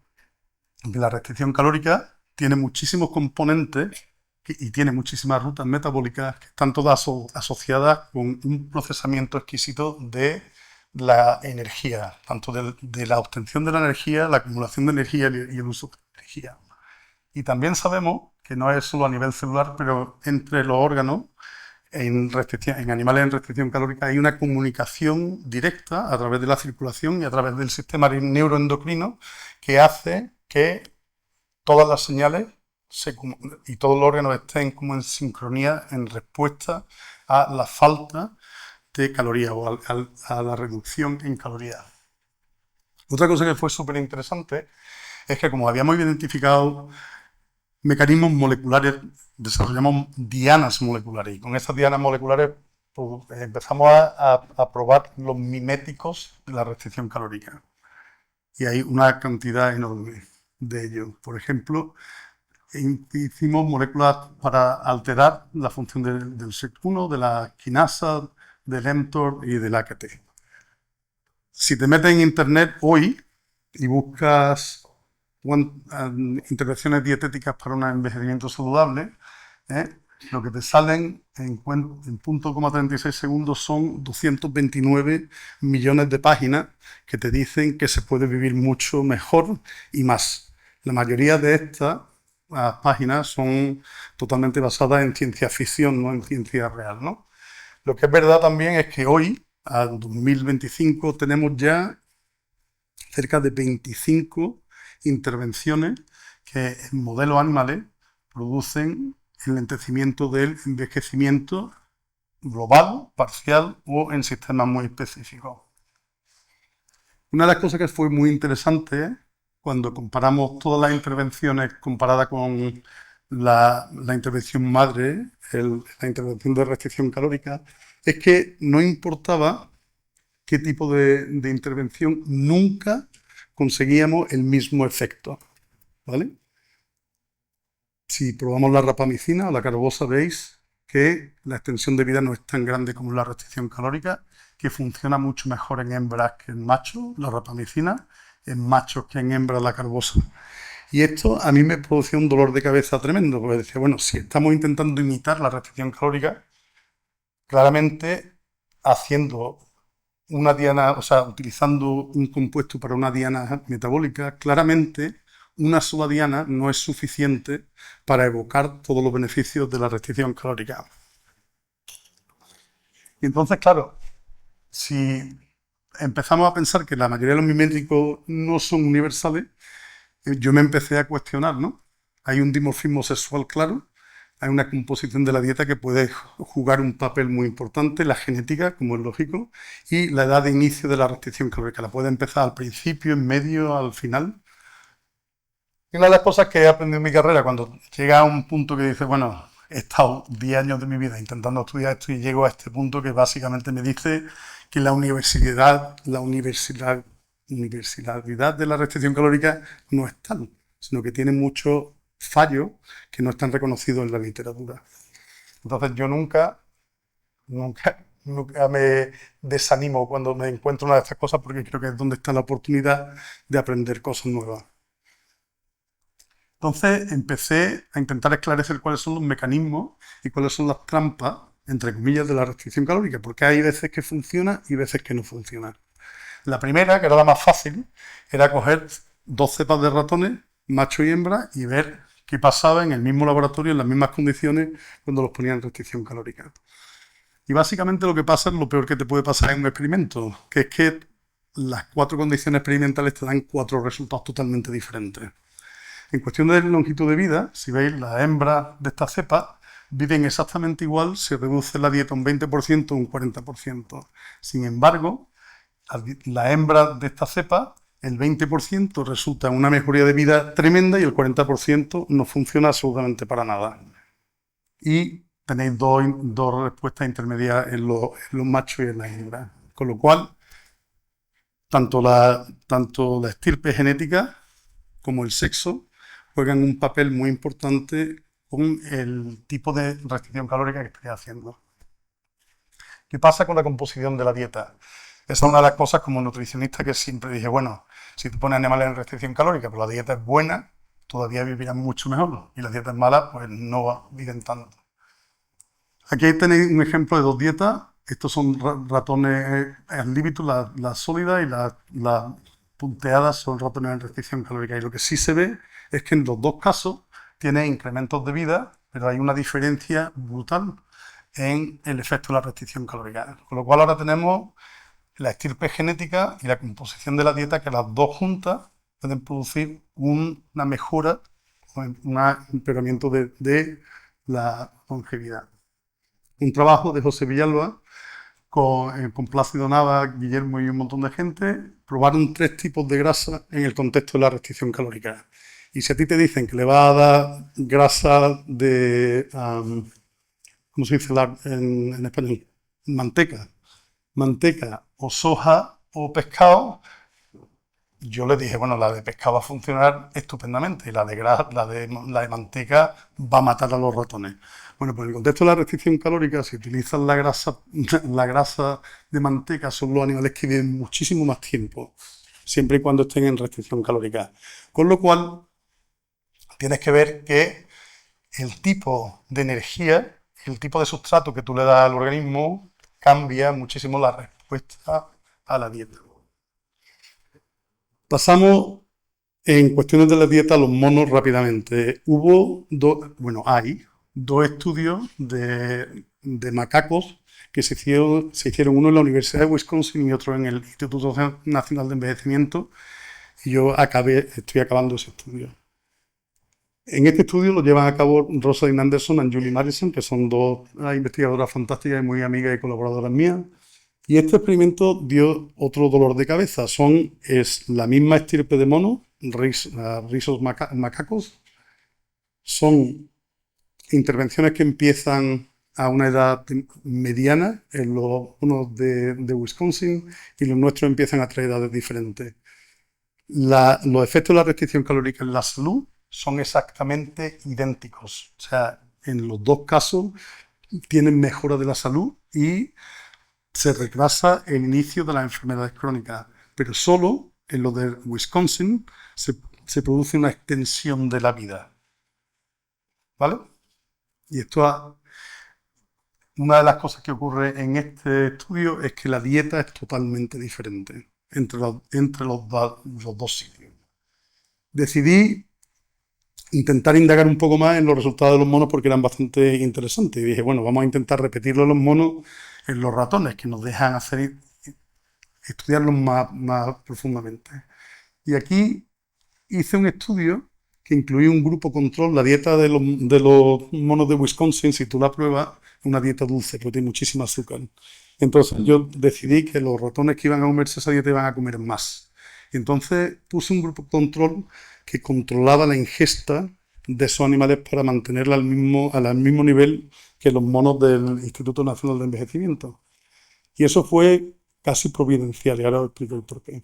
que la restricción calórica tiene muchísimos componentes y tiene muchísimas rutas metabólicas que están todas asociadas con un procesamiento exquisito de la energía, tanto de la obtención de la energía, la acumulación de energía y el uso de la energía. Y también sabemos que no es solo a nivel celular, pero entre los órganos, en animales en restricción calórica, hay una comunicación directa a través de la circulación y a través del sistema neuroendocrino que hace que todas las señales y todos los órganos estén como en sincronía en respuesta a la falta de calorías o a la reducción en calorías. Otra cosa que fue súper interesante es que como habíamos identificado mecanismos moleculares, desarrollamos dianas moleculares y con estas dianas moleculares pues, empezamos a probar los miméticos de la restricción calórica. Y hay una cantidad enorme de ellos. Por ejemplo, hicimos moléculas para alterar la función del SERT1, de la quinasa, del mTOR y del AKT. Si te metes en internet hoy y buscas intervenciones dietéticas para un envejecimiento saludable, lo que te salen en 0,36 segundos son 229 millones de páginas que te dicen que se puede vivir mucho mejor y más. La mayoría de estas páginas son totalmente basadas en ciencia ficción, no en ciencia real, ¿no? Lo que es verdad también es que hoy, al 2025, tenemos ya cerca de 25 intervenciones que en modelos animales producen el lentecimiento del envejecimiento global, parcial o en sistemas muy específicos. Una de las cosas que fue muy interesante cuando comparamos todas las intervenciones comparadas con la intervención madre, la intervención de restricción calórica, es que no importaba qué tipo de intervención, nunca conseguíamos el mismo efecto, ¿vale? Si probamos la rapamicina o la carbosa, veis que la extensión de vida no es tan grande como la restricción calórica, que funciona mucho mejor en hembras que en machos, la rapamicina, en machos que en hembras la carbosa. Y esto a mí me producía un dolor de cabeza tremendo, porque decía, bueno, si estamos intentando imitar la restricción calórica, claramente haciendo una diana, o sea, utilizando un compuesto para una diana metabólica, claramente una sola diana no es suficiente para evocar todos los beneficios de la restricción calórica. Y entonces, claro, si empezamos a pensar que la mayoría de los miméticos no son universales, yo me empecé a cuestionar, ¿no? Hay un dimorfismo sexual claro, hay una composición de la dieta que puede jugar un papel muy importante, la genética, como es lógico, y la edad de inicio de la restricción calórica. La puede empezar al principio, en medio, al final. Y una de las cosas que he aprendido en mi carrera, cuando llega a un punto que dice, bueno, he estado 10 años de mi vida intentando estudiar esto y llego a este punto que básicamente me dice que la universalidad de la restricción calórica no es tal, sino que tiene muchos fallos que no están reconocidos en la literatura. Entonces yo nunca me desanimo cuando me encuentro una de estas cosas porque creo que es donde está la oportunidad de aprender cosas nuevas. Entonces empecé a intentar esclarecer cuáles son los mecanismos y cuáles son las trampas, entre comillas, de la restricción calórica, porque hay veces que funciona y veces que no funciona. La primera, que era la más fácil, era coger 2 cepas de ratones, macho y hembra, y ver qué pasaba en el mismo laboratorio, en las mismas condiciones, cuando los ponían en restricción calórica. Y básicamente lo que pasa es lo peor que te puede pasar en un experimento, que es que las 4 condiciones experimentales te dan 4 resultados totalmente diferentes. En cuestión de longitud de vida, si veis, las hembras de esta cepa viven exactamente igual si reduce la dieta un 20% o un 40%. Sin embargo, la hembra de esta cepa, el 20% resulta una mejoría de vida tremenda y el 40% no funciona absolutamente para nada. Y tenéis dos respuestas intermedias en los machos y en las hembras. Con lo cual, tanto la estirpe genética como el sexo juegan un papel muy importante con el tipo de restricción calórica que estáis haciendo. ¿Qué pasa con la composición de la dieta? Esa es una de las cosas como nutricionista que siempre dije, bueno, si te pones animales en restricción calórica, pero la dieta es buena, todavía vivirán mucho mejor. Y las dietas malas, pues no viven tanto. Aquí tenéis un ejemplo de dos dietas. Estos son ratones al líbito, las sólidas, y las punteadas son ratones en restricción calórica. Y lo que sí se ve es que en los dos casos tiene incrementos de vida, pero hay una diferencia brutal en el efecto de la restricción calórica. Con lo cual ahora tenemos la estirpe genética y la composición de la dieta, que las dos juntas pueden producir una mejora, un empeoramiento de la longevidad. Un trabajo de José Villalba con Plácido Nava, Guillermo y un montón de gente, probaron 3 tipos de grasa en el contexto de la restricción calórica. Y si a ti te dicen que le va a dar grasa de, ¿cómo se dice en español? Manteca o soja o pescado, yo les dije, bueno, la de pescado va a funcionar estupendamente y la de manteca va a matar a los ratones. Bueno, pues en el contexto de la restricción calórica, si utilizan la grasa de manteca, son los animales que viven muchísimo más tiempo, siempre y cuando estén en restricción calórica. Con lo cual, tienes que ver que el tipo de energía, el tipo de sustrato que tú le das al organismo, cambia muchísimo la respuesta a la dieta. Pasamos en cuestiones de la dieta a los monos rápidamente. Hay dos estudios de macacos que se hicieron uno en la Universidad de Wisconsin y otro en el Instituto Nacional de Envejecimiento, y yo estoy acabando ese estudio. En este estudio lo llevan a cabo Rosalind Anderson y Julie Madison, que son dos investigadoras fantásticas y muy amigas y colaboradoras mías. Y este experimento dio otro dolor de cabeza. Es la misma estirpe de mono, Rhesus macacos. Son intervenciones que empiezan a una edad mediana, en unos de Wisconsin, y los nuestros empiezan a 3 edades diferentes. Los efectos de la restricción calórica en la salud son exactamente idénticos. O sea, en los dos casos tienen mejora de la salud y se retrasa el inicio de las enfermedades crónicas, pero solo en lo de Wisconsin se produce una extensión de la vida. ¿Vale? Y una de las cosas que ocurre en este estudio es que la dieta es totalmente diferente entre los dos sitios. Decidí intentar indagar un poco más en los resultados de los monos porque eran bastante interesantes. Y dije, bueno, vamos a intentar repetirlo en los monos, en los ratones, que nos dejan estudiarlos más profundamente. Y aquí hice un estudio que incluía un grupo control. La dieta de los monos de Wisconsin, si tú la pruebas, es una dieta dulce, porque tiene muchísimo azúcar. Entonces yo decidí que los ratones que iban a comerse esa dieta iban a comer más. Y entonces puse un grupo control que controlaba la ingesta de esos animales para mantenerla al mismo nivel que los monos del Instituto Nacional de Envejecimiento. Y eso fue casi providencial, y ahora os explico el porqué.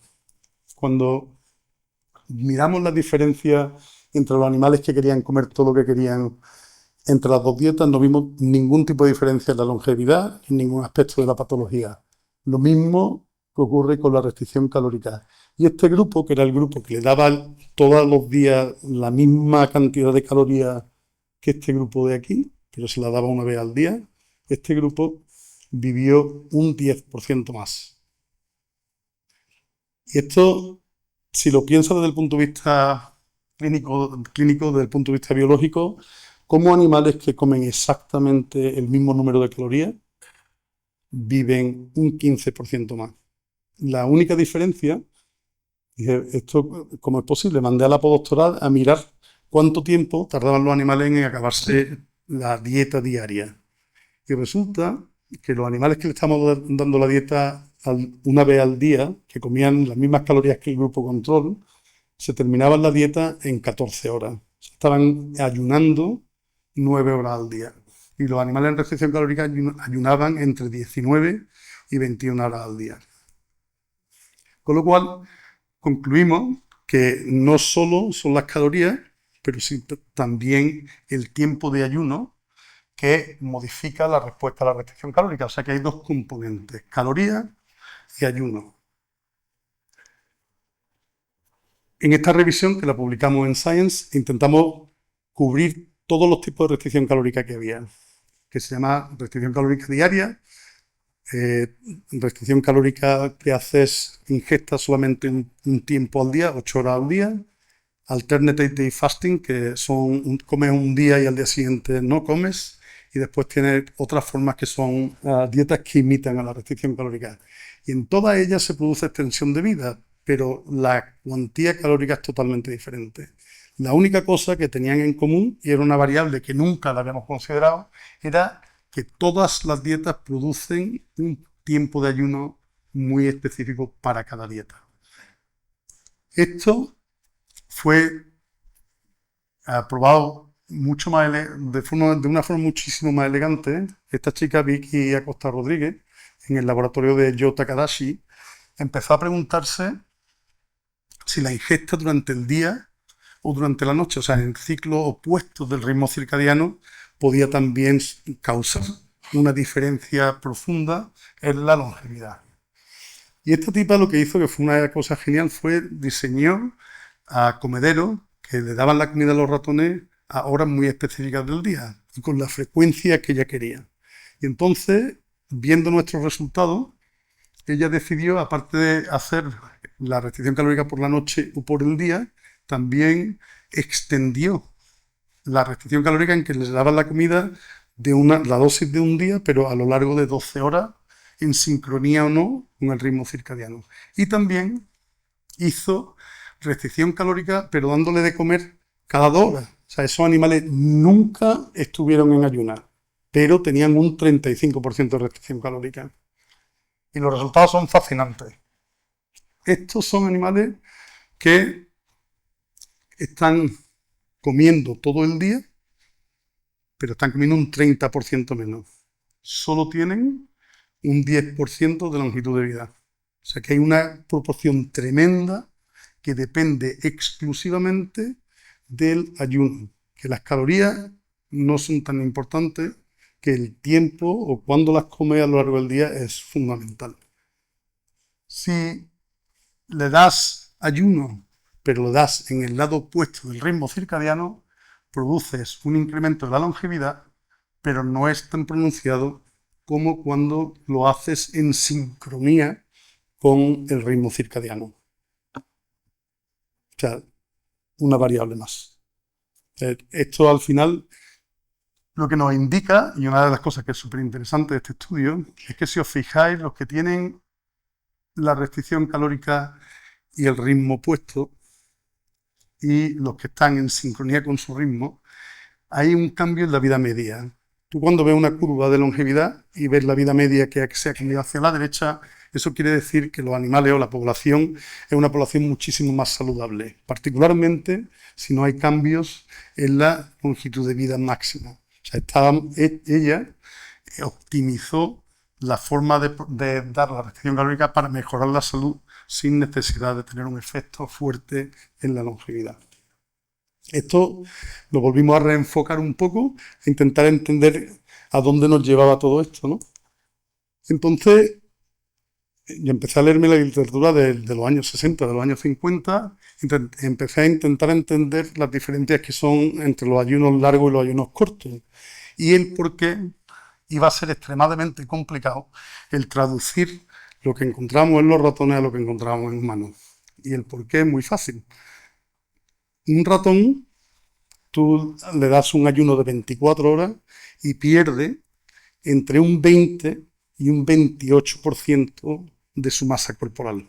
Cuando miramos la diferencia entre los animales que querían comer todo lo que querían entre las dos dietas, no vimos ningún tipo de diferencia en la longevidad, en ningún aspecto de la patología. Lo mismo que ocurre con la restricción calórica. Y este grupo, que era el grupo que le daba todos los días la misma cantidad de calorías que este grupo de aquí, pero se la daba una vez al día, este grupo vivió un 10% más. Y esto, si lo piensas desde el punto de vista clínico, desde el punto de vista biológico, como animales que comen exactamente el mismo número de calorías viven un 15% más. La única diferencia, dije, esto, ¿cómo es posible? Mandé a la postdoctoral a mirar cuánto tiempo tardaban los animales en acabarse la dieta diaria. Y resulta que los animales que le estamos dando la dieta una vez al día, que comían las mismas calorías que el grupo control, se terminaban la dieta en 14 horas. Estaban ayunando 9 horas al día. Y los animales en restricción calórica ayunaban entre 19 y 21 horas al día. Con lo cual, concluimos que no solo son las calorías, pero sí también el tiempo de ayuno que modifica la respuesta a la restricción calórica. O sea que hay dos componentes, calorías y ayuno. En esta revisión, que la publicamos en Science, intentamos cubrir todos los tipos de restricción calórica que había, que se llama restricción calórica diaria, restricción calórica que haces ingesta solamente un tiempo al día, 8 horas al día, alternate day fasting, que comes un día y al día siguiente no comes, y después tienes otras formas que son dietas que imitan a la restricción calórica. Y en todas ellas se produce extensión de vida, pero la cuantía calórica es totalmente diferente. La única cosa que tenían en común, y era una variable que nunca la habíamos considerado, era que todas las dietas producen un tiempo de ayuno muy específico para cada dieta. Esto fue aprobado mucho más de una forma muchísimo más elegante. Esta chica, Vicky Acosta Rodríguez, en el laboratorio de Joe Takadashi, empezó a preguntarse si la ingesta durante el día o durante la noche, o sea, en el ciclo opuesto del ritmo circadiano, podía también causar una diferencia profunda en la longevidad. Y esta tipa lo que hizo, que fue una cosa genial, fue diseñó a comederos que le daban la comida a los ratones a horas muy específicas del día y con la frecuencia que ella quería. Y entonces, viendo nuestros resultados, ella decidió, aparte de hacer la restricción calórica por la noche o por el día, también extendió la restricción calórica en que les daban la comida la dosis de un día, pero a lo largo de 12 horas, en sincronía o no con el ritmo circadiano. Y también hizo restricción calórica, pero dándole de comer cada 2 horas. O sea, esos animales nunca estuvieron en ayunar, pero tenían un 35% de restricción calórica. Y los resultados son fascinantes. Estos son animales que están comiendo todo el día, pero están comiendo un 30% menos. Solo tienen un 10% de longitud de vida. O sea que hay una proporción tremenda que depende exclusivamente del ayuno, que las calorías no son tan importantes, que el tiempo o cuándo las comes a lo largo del día es fundamental. Si le das ayuno, pero lo das en el lado opuesto del ritmo circadiano, produces un incremento de la longevidad, pero no es tan pronunciado como cuando lo haces en sincronía con el ritmo circadiano. O sea, una variable más. Esto al final lo que nos indica, y una de las cosas que es súper interesante de este estudio, es que si os fijáis, los que tienen la restricción calórica y el ritmo opuesto, y los que están en sincronía con su ritmo, hay un cambio en la vida media. Tú cuando ves una curva de longevidad y ves la vida media que se ha cambiado hacia la derecha, eso quiere decir que los animales o la población es una población muchísimo más saludable, particularmente si no hay cambios en la longitud de vida máxima. O sea, ella optimizó la forma de dar la restricción calórica para mejorar la salud sin necesidad de tener un efecto fuerte en la longevidad. Esto lo volvimos a reenfocar un poco, a intentar entender a dónde nos llevaba todo esto, ¿no? Entonces, yo empecé a leerme la literatura de los años 60, de los años 50, empecé a intentar entender las diferencias que son entre los ayunos largos y los ayunos cortos, y el por qué iba a ser extremadamente complicado el traducir lo que encontramos en los ratones a lo que encontramos en humanos. Y el por qué es muy fácil. Un ratón, tú le das un ayuno de 24 horas y pierde entre un 20 y un 28% de su masa corporal.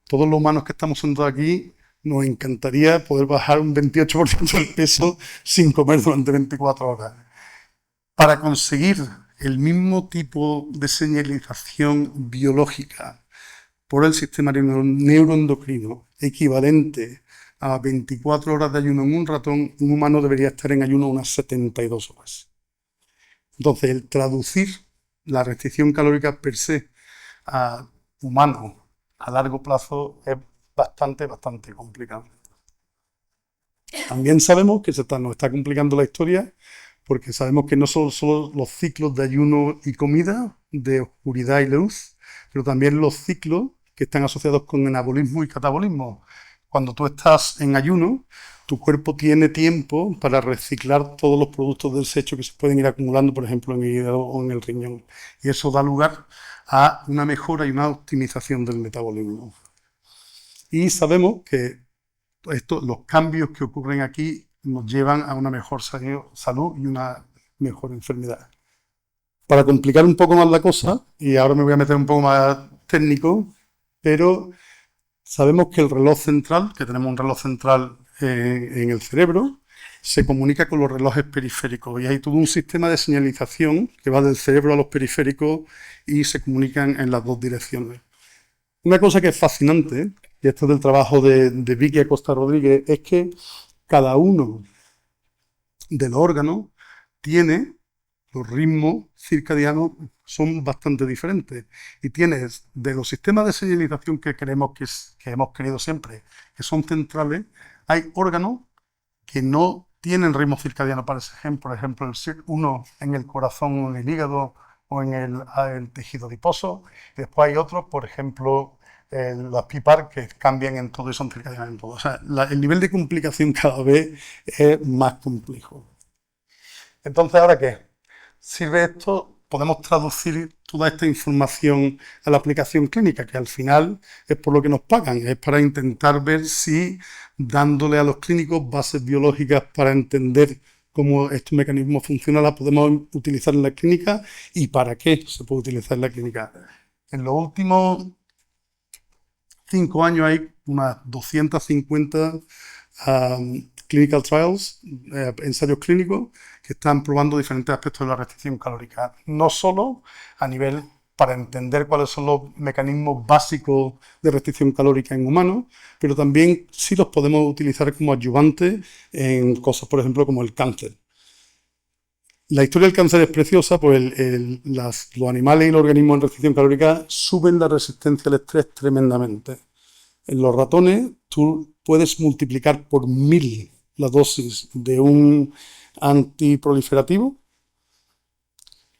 Todos los humanos que estamos sentados aquí nos encantaría poder bajar un 28% del peso sin comer durante 24 horas. Para conseguir el mismo tipo de señalización biológica por el sistema neuroendocrino equivalente a 24 horas de ayuno en un ratón, un humano debería estar en ayuno unas 72 horas. Entonces, el traducir la restricción calórica per se a humanos a largo plazo es bastante complicado. También sabemos que nos está complicando la historia porque sabemos que no son solo los ciclos de ayuno y comida, de oscuridad y luz, pero también los ciclos que están asociados con anabolismo y catabolismo. Cuando tú estás en ayuno, tu cuerpo tiene tiempo para reciclar todos los productos del desecho que se pueden ir acumulando, por ejemplo, en el hígado o en el riñón. Y eso da lugar a una mejora y una optimización del metabolismo. Y sabemos que los cambios que ocurren aquí nos llevan a una mejor salud y una mejor enfermedad. Para complicar un poco más la cosa, y ahora me voy a meter un poco más técnico, pero sabemos que el reloj central, que tenemos un reloj central en el cerebro, se comunica con los relojes periféricos y hay todo un sistema de señalización que va del cerebro a los periféricos y se comunican en las dos direcciones. Una cosa que es fascinante, y esto es del trabajo de Vicky Acosta Rodríguez, es que cada uno de los órganos tiene los ritmos circadianos, son bastante diferentes. Y tienes de los sistemas de señalización que hemos querido siempre, que son centrales, hay órganos que no tienen ritmo circadiano para ese ejemplo. Por ejemplo, uno en el corazón o en el hígado o en el tejido adiposo. Después hay otros, por ejemplo, las PIPAR, que cambian en todo y son circadianas en todo. O sea, el nivel de complicación cada vez es más complejo. Entonces, ¿ahora qué? Sirve esto, podemos traducir toda esta información a la aplicación clínica, que al final es por lo que nos pagan, es para intentar ver si dándole a los clínicos bases biológicas para entender cómo estos mecanismos funcionan, las podemos utilizar en la clínica y para qué se puede utilizar en la clínica. En los últimos 5 años hay unas 250 clinical trials, ensayos clínicos, que están probando diferentes aspectos de la restricción calórica. No solo a nivel para entender cuáles son los mecanismos básicos de restricción calórica en humanos, pero también sí los podemos utilizar como ayudantes en cosas, por ejemplo, como el cáncer. La historia del cáncer es preciosa, pues los animales y los organismos en restricción calórica suben la resistencia al estrés tremendamente. En los ratones, tú puedes multiplicar por 1000 la dosis de un antiproliferativo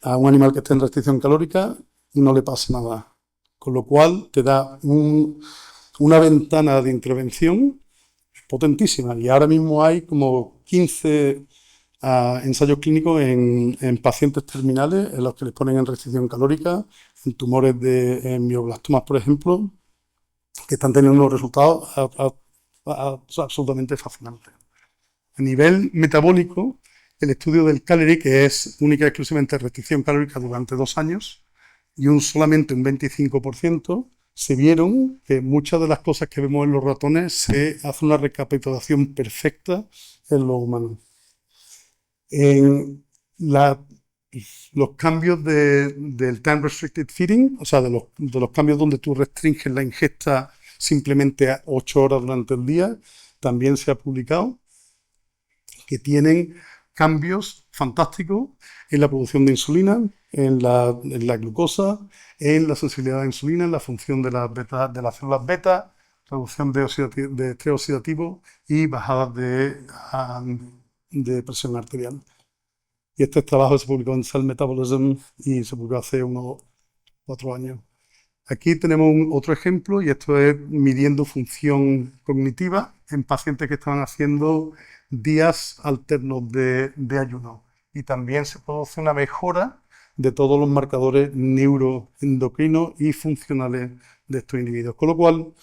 a un animal que esté en restricción calórica y no le pasa nada. Con lo cual te da una ventana de intervención potentísima. Y ahora mismo hay como 15 ensayos clínicos en pacientes terminales en los que les ponen en restricción calórica, en tumores en mioblastomas, por ejemplo, que están teniendo unos resultados absolutamente fascinantes. A nivel metabólico, el estudio del Calery, que es única y exclusivamente restricción calórica durante 2 años, y solamente un 25%, se vieron que muchas de las cosas que vemos en los ratones se hace una recapitulación perfecta en los humanos. Los cambios del time restricted feeding, o sea, de los cambios donde tú restringes la ingesta simplemente a 8 horas durante el día, también se ha publicado que tienen cambios fantásticos en la producción de insulina, en la glucosa, en la sensibilidad a la insulina, en la función de las células beta, reducción de estrés oxidativo y bajadas de presión arterial. Y este trabajo se publicó en Cell Metabolism y se publicó hace unos 4 años. Aquí tenemos otro ejemplo y esto es midiendo función cognitiva en pacientes que estaban haciendo días alternos de ayuno. Y también se produce una mejora de todos los marcadores neuroendocrinos y funcionales de estos individuos. Con lo cual,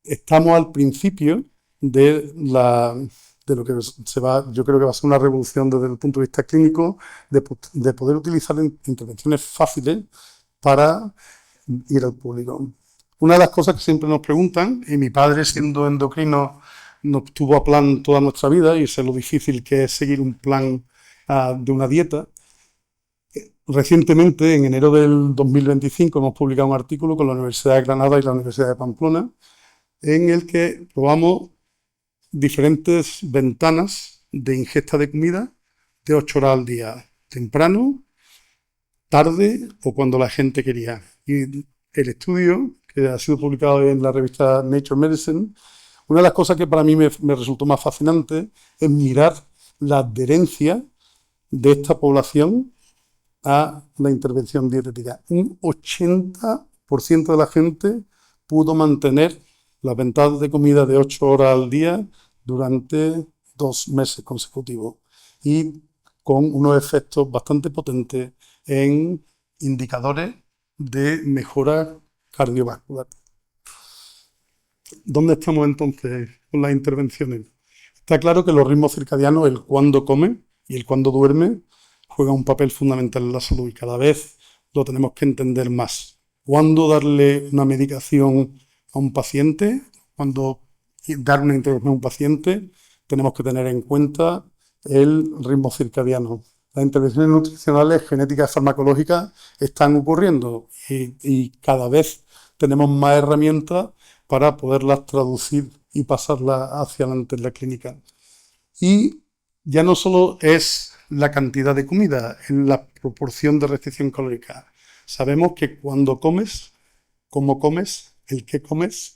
estamos al principio de lo que yo creo que va a ser una revolución desde el punto de vista clínico, de poder utilizar intervenciones fáciles para ir al público. Una de las cosas que siempre nos preguntan, y mi padre siendo endocrino nos tuvo a plan toda nuestra vida y sé lo difícil que es seguir un plan de una dieta. Recientemente, en enero del 2025, hemos publicado un artículo con la Universidad de Granada y la Universidad de Pamplona en el que probamos diferentes ventanas de ingesta de comida de 8 horas al día, temprano, tarde o cuando la gente quería. Y el estudio, que ha sido publicado en la revista Nature Medicine, una de las cosas que para mí me resultó más fascinante es mirar la adherencia de esta población a la intervención dietética. Un 80% de la gente pudo mantener las ventanas de comida de 8 horas al día durante 2 meses consecutivos y con unos efectos bastante potentes en indicadores de mejora cardiovascular. ¿Dónde estamos entonces con las intervenciones? Está claro que los ritmos circadianos, el cuándo come y el cuándo duerme, juega un papel fundamental en la salud y cada vez lo tenemos que entender más. Cuándo darle una medicación a un paciente, cuándo dar una intervención a un paciente, tenemos que tener en cuenta el ritmo circadiano. Las intervenciones nutricionales, genéticas, farmacológicas están ocurriendo y cada vez tenemos más herramientas para poderlas traducir y pasarlas hacia adelante en la clínica. Y ya no solo es la cantidad de comida, es la proporción de restricción calórica. Sabemos que cuando comes, cómo comes, el qué comes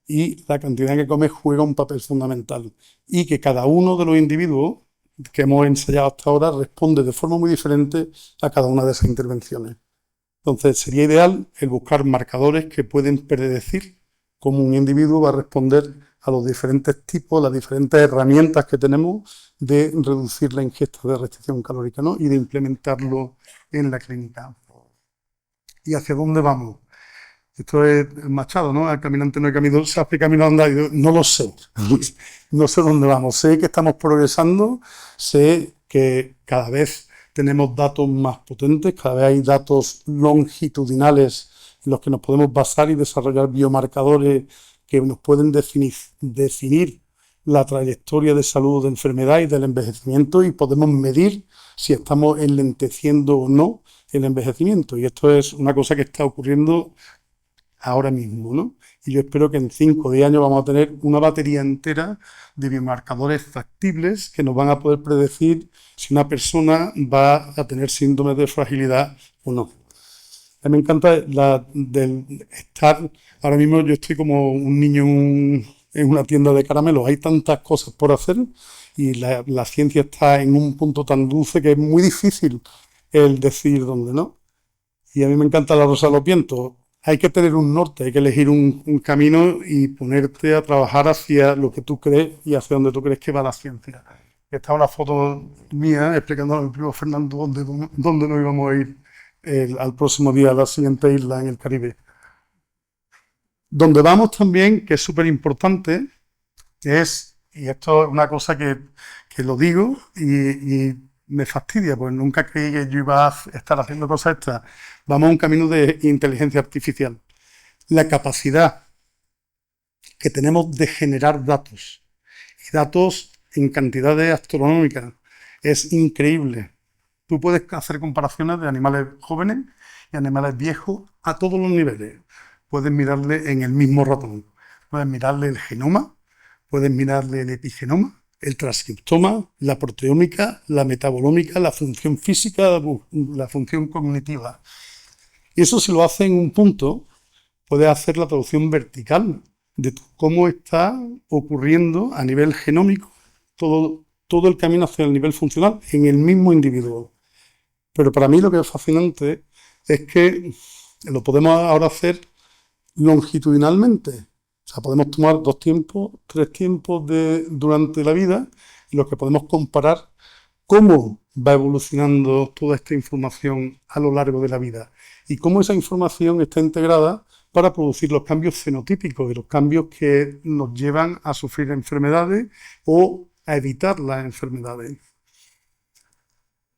y la cantidad que comes juega un papel fundamental. Y que cada uno de los individuos que hemos ensayado hasta ahora responde de forma muy diferente a cada una de esas intervenciones. Entonces sería ideal el buscar marcadores que pueden predecir cómo un individuo va a responder a los diferentes tipos, las diferentes herramientas que tenemos de reducir la ingesta de restricción calórica, ¿no? Y de implementarlo en la clínica. ¿Y hacia dónde vamos? Esto es Machado, ¿no? Al caminante no hay camino, se hace camino andado. No lo sé. No sé dónde vamos. Sé que estamos progresando, sé que cada vez tenemos datos más potentes, cada vez hay datos longitudinales en los que nos podemos basar y desarrollar biomarcadores que nos pueden definir la trayectoria de salud de enfermedad y del envejecimiento y podemos medir si estamos enlenteciendo o no el envejecimiento. Y esto es una cosa que está ocurriendo ahora mismo, ¿no? Y yo espero que en 5 o 10 años vamos a tener una batería entera de biomarcadores factibles que nos van a poder predecir si una persona va a tener síndromes de fragilidad o no. A mí me encanta estar, ahora mismo yo estoy como un niño en una tienda de caramelos, hay tantas cosas por hacer y la ciencia está en un punto tan dulce que es muy difícil el decidir dónde, ¿no? Y a mí me encanta la rosa de los vientos. Hay que tener un norte, hay que elegir un camino y ponerte a trabajar hacia lo que tú crees y hacia donde tú crees que va la ciencia. Esta es una foto mía explicando a mi primo Fernando dónde nos íbamos a ir al próximo día a la siguiente isla en el Caribe. Donde vamos también, que es súper importante, es, y esto es una cosa que lo digo y me fastidia, pues nunca creí que yo iba a estar haciendo cosas estas. Vamos a un camino de inteligencia artificial. La capacidad que tenemos de generar datos, y datos en cantidades astronómicas, es increíble. Tú puedes hacer comparaciones de animales jóvenes y animales viejos a todos los niveles. Puedes mirarle en el mismo ratón. Puedes mirarle el genoma, puedes mirarle el epigenoma, el transcriptoma, la proteómica, la metabolómica, la función física, la función cognitiva. Y eso si lo hace en un punto, puedes hacer la traducción vertical de cómo está ocurriendo a nivel genómico todo el camino hacia el nivel funcional en el mismo individuo. Pero para mí lo que es fascinante es que lo podemos ahora hacer longitudinalmente. O sea, podemos tomar 2 tiempos, 3 tiempos durante la vida en los que podemos comparar cómo va evolucionando toda esta información a lo largo de la vida y cómo esa información está integrada para producir los cambios fenotípicos y los cambios que nos llevan a sufrir enfermedades o a evitar las enfermedades.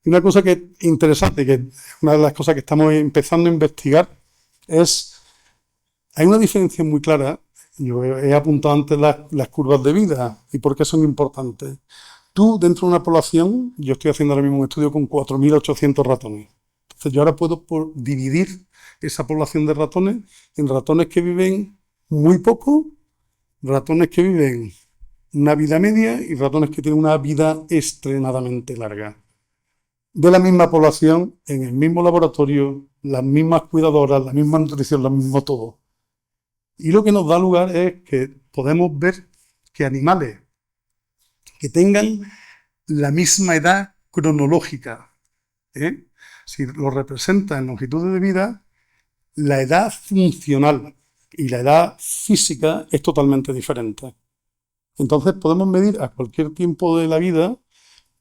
Y una cosa que es interesante, que es una de las cosas que estamos empezando a investigar, es Hay una diferencia muy clara. Yo he apuntado antes las curvas de vida y por qué son importantes. Tú, dentro de una población, yo estoy haciendo ahora mismo un estudio con 4.800 ratones. Entonces, yo ahora puedo dividir esa población de ratones en ratones que viven muy poco, ratones que viven una vida media y ratones que tienen una vida extremadamente larga. De la misma población, en el mismo laboratorio, las mismas cuidadoras, la misma nutrición, lo mismo todo. Y lo que nos da lugar es que podemos ver que animales que tengan la misma edad cronológica, si lo representa en longitudes de vida, la edad funcional y la edad física es totalmente diferente. Entonces podemos medir a cualquier tiempo de la vida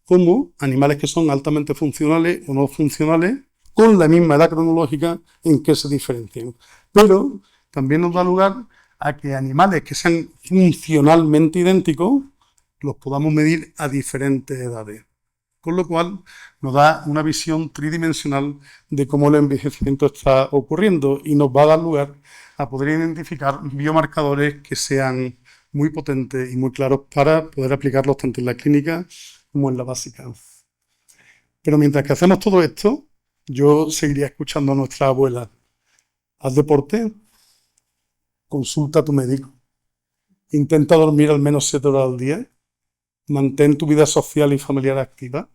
como animales que son altamente funcionales o no funcionales con la misma edad cronológica en que se diferencian. Pero también nos da lugar a que animales que sean funcionalmente idénticos los podamos medir a diferentes edades. Con lo cual nos da una visión tridimensional de cómo el envejecimiento está ocurriendo y nos va a dar lugar a poder identificar biomarcadores que sean muy potentes y muy claros para poder aplicarlos tanto en la clínica como en la básica. Pero mientras que hacemos todo esto, yo seguiría escuchando a nuestra abuela. Haz deporte, consulta a tu médico, intenta dormir al menos 7 horas al día, mantén tu vida social y familiar activa,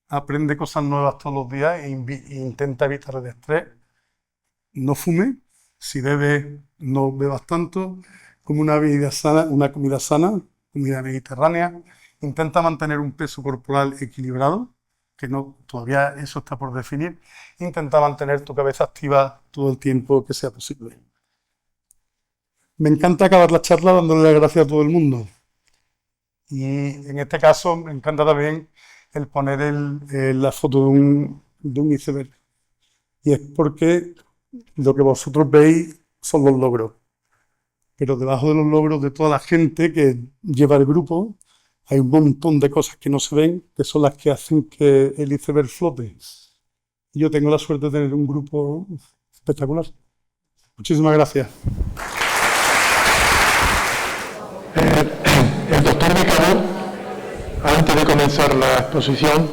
aprende cosas nuevas todos los días e intenta evitar el estrés, no fume, si bebes no bebas tanto, come una vida sana, una comida sana, comida mediterránea, intenta mantener un peso corporal equilibrado, que no, todavía eso está por definir, intenta mantener tu cabeza activa todo el tiempo que sea posible. Me encanta acabar la charla dándole las gracias a todo el mundo. Y en este caso me encanta también el poner la foto de un iceberg. Y es porque lo que vosotros veis son los logros. Pero debajo de los logros de toda la gente que lleva el grupo hay un montón de cosas que no se ven, que son las que hacen que el iceberg flote. Y yo tengo la suerte de tener un grupo espectacular. Muchísimas gracias. El doctor Decano, antes de comenzar la exposición,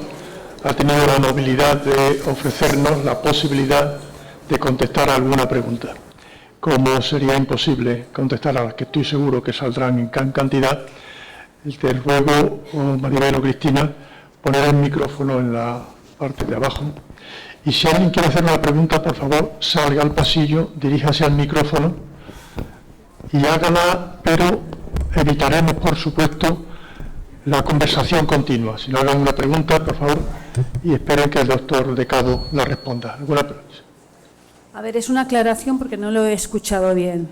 ha tenido la amabilidad de ofrecernos la posibilidad de contestar a alguna pregunta. Como sería imposible contestar a las que estoy seguro que saldrán en gran cantidad, te ruego, Maribel o Cristina, poner el micrófono en la parte de abajo. Y si alguien quiere hacer una pregunta, por favor, salga al pasillo, diríjase al micrófono y hágala, pero evitaremos, por supuesto, la conversación continua. Si no hagan una pregunta, por favor, y esperen que el doctor Decano la responda. ¿Alguna pregunta? A ver, es una aclaración porque no lo he escuchado bien.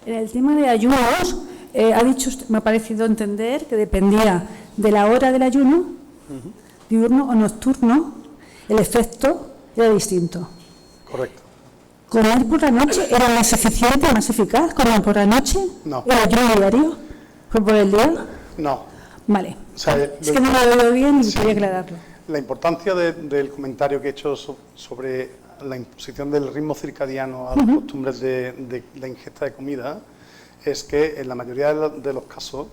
En el tema de ayunos, ha dicho usted, me ha parecido entender que dependía de la hora del ayuno, diurno o nocturno, el efecto era distinto. Correcto. ¿Comer por la noche era más eficiente, más eficaz? ¿Comer por la noche? No. ¿El ayuno diario? ¿Fue por el día? No. Vale. O sea, Es que no lo veo bien y quería aclararlo. La importancia del comentario que he hecho sobre la imposición del ritmo circadiano a las costumbres de la ingesta de comida es que en la mayoría de los casos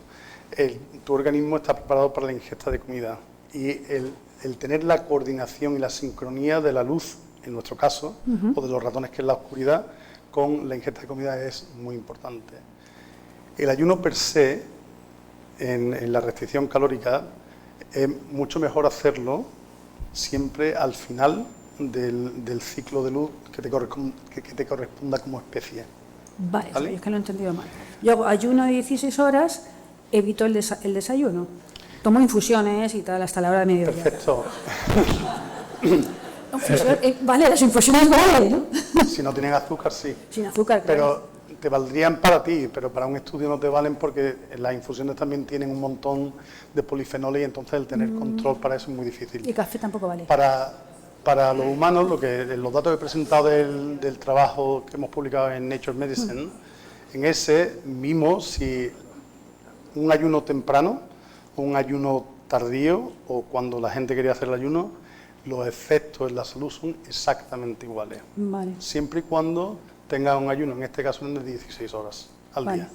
tu organismo está preparado para la ingesta de comida y el tener la coordinación y la sincronía de la luz, en nuestro caso, o de los ratones que es la oscuridad, con la ingesta de comida es muy importante. El ayuno per se, en la restricción calórica, es mucho mejor hacerlo siempre al final del ciclo de luz que te corresponda como especie. Vale, es que lo he entendido mal. Yo hago ayuno de 16 horas, evito el desayuno. Tomo infusiones y tal hasta la hora de mediodía. Perfecto. Vale, las infusiones vale, ¿no? Si no tienen azúcar, sí. Sin azúcar, claro. Pero te valdrían para ti, pero para un estudio no te valen porque las infusiones también tienen un montón de polifenoles y entonces el tener control para eso es muy difícil. Y café tampoco vale. Para los humanos, los datos que he presentado del trabajo que hemos publicado en Nature Medicine, en ese vimos si un ayuno temprano, un ayuno tardío o cuando la gente quería hacer el ayuno, los efectos en la salud son exactamente iguales. Vale. Siempre y cuando tenga un ayuno, en este caso de 16 horas al Vale.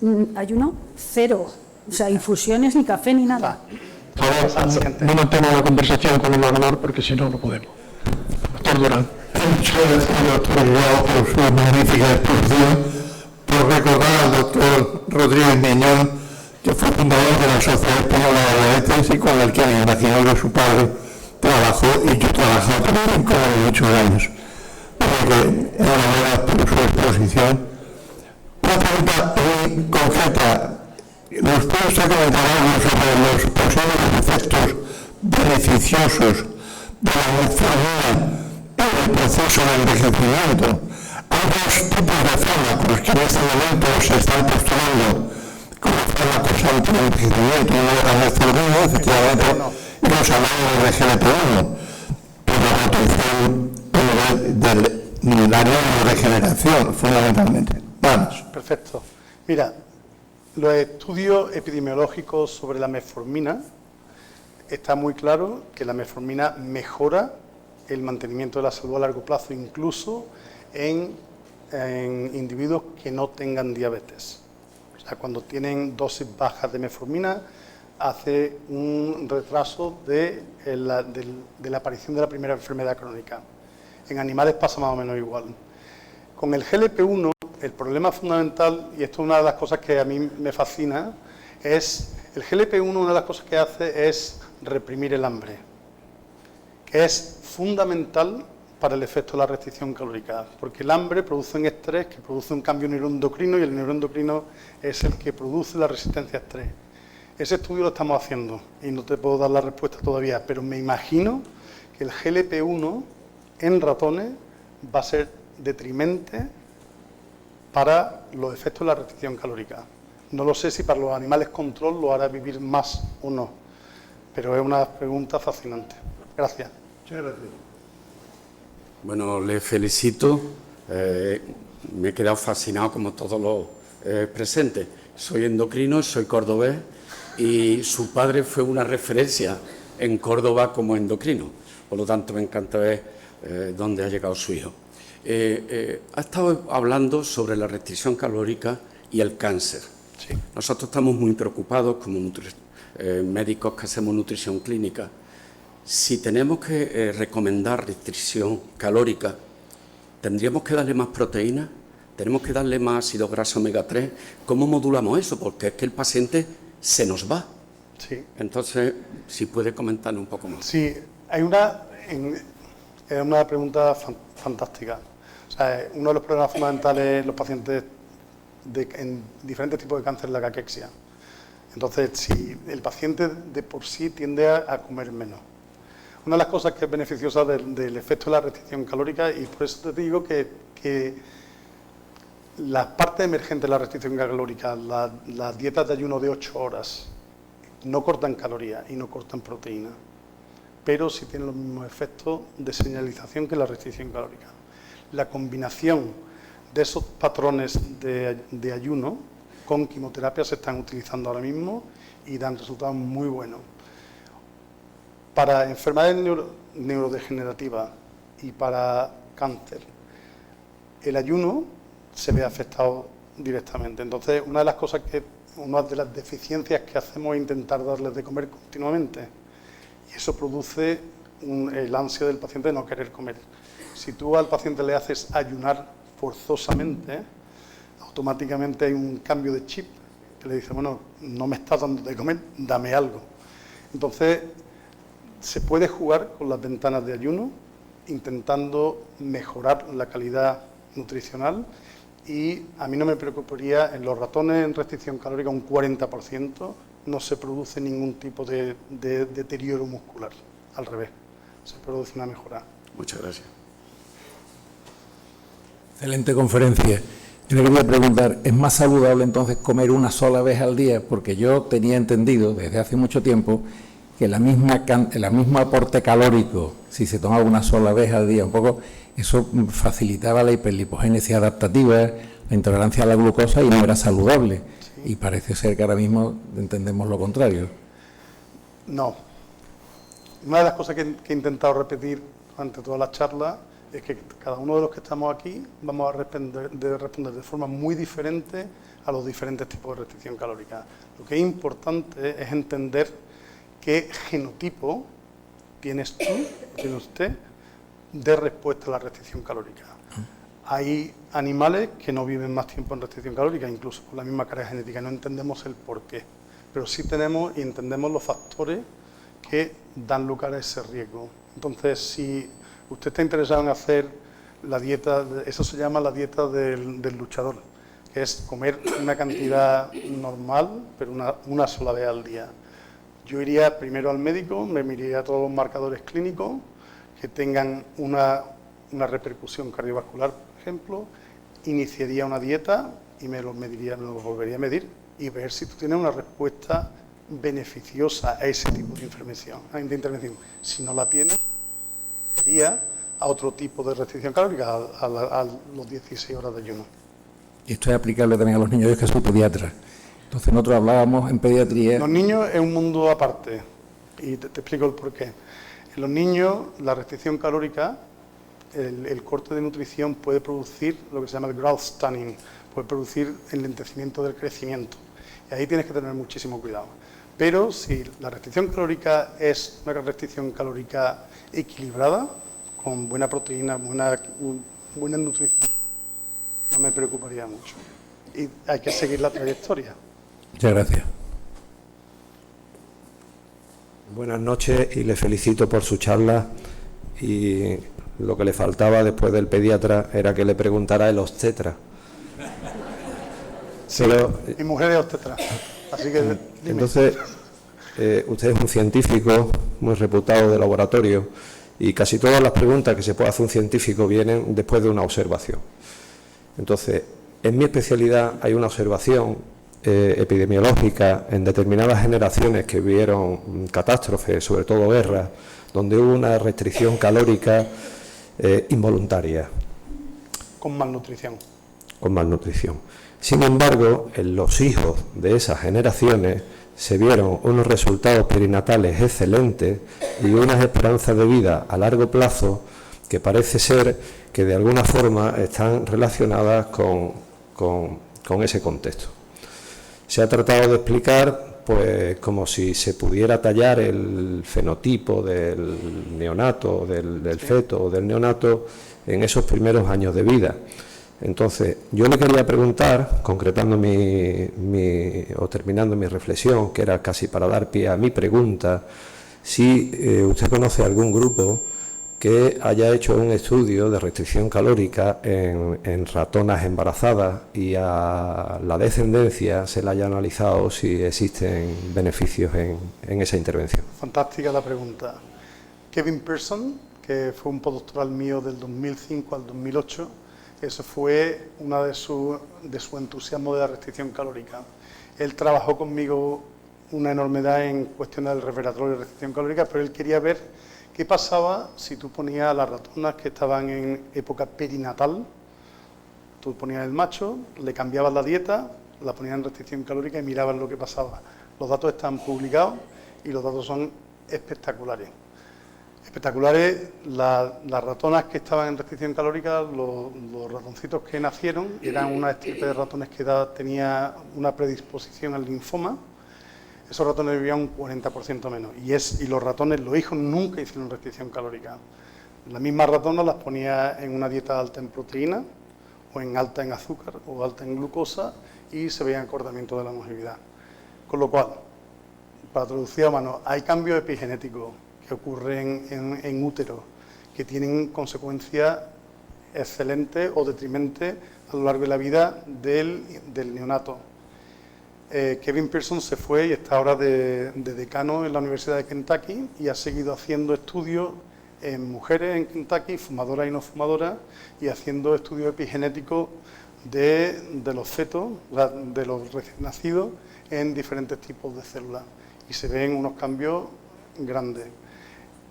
día. Ayuno cero, o sea, infusiones, ni café, ni nada. Por favor, no mantenga la conversación con el orador porque si no, no podemos. Doctor Durán. Muchas gracias, doctor Joao, por su magnífica exposición. Por recordar al doctor Rodríguez Miñón, que fue fundador de la Sociedad Española de Diabetes y con el que me imagino que su padre trabajó y yo trabajé también con él muchos años. Porque enhorabuena por su exposición. Una pregunta muy concreta. Usted se ha comentado algo sobre los posibles efectos beneficiosos de la metformina en el proceso de envejecimiento. Hay dos tipos de fármacos que en este momento se están postulando como fármacos anti-envejecimiento. Uno de la metformina, efectivamente, y los hablamos de GLP-1, por la nutrición de la neurodegeneración, fundamentalmente. Vamos. Perfecto. Mira, los estudios epidemiológicos sobre la metformina está muy claro que la metformina mejora el mantenimiento de la salud a largo plazo, incluso en individuos que no tengan diabetes. O sea, cuando tienen dosis bajas de metformina, hace un retraso de la aparición de la primera enfermedad crónica. En animales pasa más o menos igual. Con el GLP-1, el problema fundamental, y esto es una de las cosas que a mí me fascina, es el GLP-1, una de las cosas que hace es reprimir el hambre, que es fundamental para el efecto de la restricción calórica, porque el hambre produce un estrés que produce un cambio neuroendocrino y el neuroendocrino es el que produce la resistencia a estrés. Ese estudio lo estamos haciendo y no te puedo dar la respuesta todavía, pero me imagino que el GLP-1 en ratones va a ser detrimente para los efectos de la restricción calórica. No lo sé si para los animales control lo hará vivir más o no, pero es una pregunta fascinante. Gracias. Muchas gracias. Bueno, le felicito. Me he quedado fascinado como todos los presentes. Soy endocrino, soy cordobés y su padre fue una referencia en Córdoba como endocrino. Por lo tanto, me encanta ver dónde ha llegado su hijo. Ha estado hablando sobre la restricción calórica y el cáncer. Sí. Nosotros estamos muy preocupados como médicos que hacemos nutrición clínica. Si tenemos que recomendar restricción calórica, ¿tendríamos que darle más proteínas? ¿Tenemos que darle más ácido graso omega 3? ¿Cómo modulamos eso? Porque es que el paciente se nos va. Sí. Entonces, si puede comentarnos un poco más. Sí, hay es una pregunta fantástica. O sea, uno de los problemas fundamentales en los pacientes en diferentes tipos de cáncer es la caquexia. Entonces, si el paciente de por sí tiende a comer menos. Una de las cosas que es beneficiosa del efecto de la restricción calórica, y por eso te digo que las partes emergentes de la restricción calórica, las dietas de ayuno de 8 horas, no cortan calorías y no cortan proteína, pero sí tienen los mismos efectos de señalización que la restricción calórica. La combinación de esos patrones de ayuno con quimioterapia se están utilizando ahora mismo y dan resultados muy buenos. Para enfermedades neurodegenerativas y para cáncer, el ayuno se ve afectado directamente. Entonces, una de las deficiencias que hacemos es intentar darles de comer continuamente. Y eso produce el ansia del paciente de no querer comer. Si tú al paciente le haces ayunar forzosamente, automáticamente hay un cambio de chip que le dice, bueno, no me estás dando de comer, dame algo. Entonces, se puede jugar con las ventanas de ayuno, intentando mejorar la calidad nutricional, y a mí no me preocuparía, en los ratones en restricción calórica un 40% no se produce ningún tipo de deterioro muscular, al revés, se produce una mejora. Muchas gracias. Excelente conferencia. Yo le quería preguntar, ¿es más saludable entonces comer una sola vez al día? Porque yo tenía entendido desde hace mucho tiempo que el mismo aporte calórico, si se tomaba una sola vez al día, un poco, eso facilitaba la hiperlipogénesis adaptativa, la intolerancia a la glucosa y no era saludable. Sí. Y parece ser que ahora mismo entendemos lo contrario. No. Una de las cosas que he intentado repetir durante toda la charla es que cada uno de los que estamos aquí vamos a responder de forma muy diferente a los diferentes tipos de restricción calórica. Lo que es importante es entender qué genotipo tienes tú, tiene usted, de respuesta a la restricción calórica. Hay animales que no viven más tiempo en restricción calórica, incluso con la misma carga genética, no entendemos el porqué, pero sí tenemos y entendemos los factores que dan lugar a ese riesgo. Entonces, si usted está interesado en hacer la dieta, eso se llama la dieta del luchador, que es comer una cantidad normal, pero una sola vez al día. Yo iría primero al médico, me miraría todos los marcadores clínicos que tengan una repercusión cardiovascular, por ejemplo, iniciaría una dieta y me los volvería a medir y ver si tú tienes una respuesta beneficiosa a ese tipo de intervención. Si no la tienes, iría a otro tipo de restricción calórica, a los 16 horas de ayuno. Y esto es aplicable también a los niños. Yo es que soy pediatra. Entonces nosotros hablábamos en pediatría... Los niños es un mundo aparte y te explico el porqué. En los niños la restricción calórica, el corte de nutrición puede producir lo que se llama el growth stunning, puede producir enlentecimiento del crecimiento. Y ahí tienes que tener muchísimo cuidado. Pero si la restricción calórica es una restricción calórica equilibrada, con buena proteína, buena nutrición, no me preocuparía mucho. Y hay que seguir la trayectoria. Muchas gracias. Buenas noches y le felicito por su charla. Y lo que le faltaba después del pediatra era que le preguntara el obstetra. Sí, mi mujer es obstetra, así que dime. Entonces, usted es un científico muy reputado de laboratorio y casi todas las preguntas que se puede hacer un científico vienen después de una observación. Entonces, en mi especialidad hay una observación epidemiológica en determinadas generaciones que vieron catástrofes, sobre todo guerras, donde hubo una restricción calórica involuntaria. Con malnutrición. Con malnutrición. Sin embargo, en los hijos de esas generaciones se vieron unos resultados perinatales excelentes y unas esperanzas de vida a largo plazo que parece ser que de alguna forma están relacionadas con ese contexto. Se ha tratado de explicar, pues, como si se pudiera tallar el fenotipo del neonato, del feto o del neonato en esos primeros años de vida. Entonces, yo le quería preguntar, concretando o terminando mi reflexión, que era casi para dar pie a mi pregunta, si usted conoce algún grupo que haya hecho un estudio de restricción calórica en ratonas embarazadas y a la descendencia se le haya analizado si existen beneficios en esa intervención. Fantástica la pregunta. Kevin Pearson, que fue un postdoctoral mío del 2005 al 2008, eso fue una de su entusiasmo de la restricción calórica. Él trabajó conmigo una enormidad en cuestiones del resveratrol y restricción calórica, pero él quería ver qué pasaba si tú ponías a las ratonas que estaban en época perinatal, tú ponías el macho, le cambiabas la dieta, la ponías en restricción calórica y mirabas lo que pasaba. Los datos están publicados y los datos son espectaculares. Espectaculares, las ratonas que estaban en restricción calórica, los ratoncitos que nacieron, eran una estirpe de ratones que tenía una predisposición al linfoma. Esos ratones vivían un 40% menos. Y los ratones, los hijos, nunca hicieron restricción calórica. Las mismas ratonas las ponía en una dieta alta en proteína, o en alta en azúcar, o alta en glucosa, y se veía acortamiento de la longevidad. Con lo cual, para traducir a mano, hay cambios epigenéticos que ocurren en útero, que tienen consecuencias excelentes o detrimentes a lo largo de la vida del neonato. Kevin Pearson se fue y está ahora de decano en la Universidad de Kentucky y ha seguido haciendo estudios en mujeres en Kentucky, fumadoras y no fumadoras, y haciendo estudios epigenéticos de los fetos, de los recién nacidos, en diferentes tipos de células. Y se ven unos cambios grandes.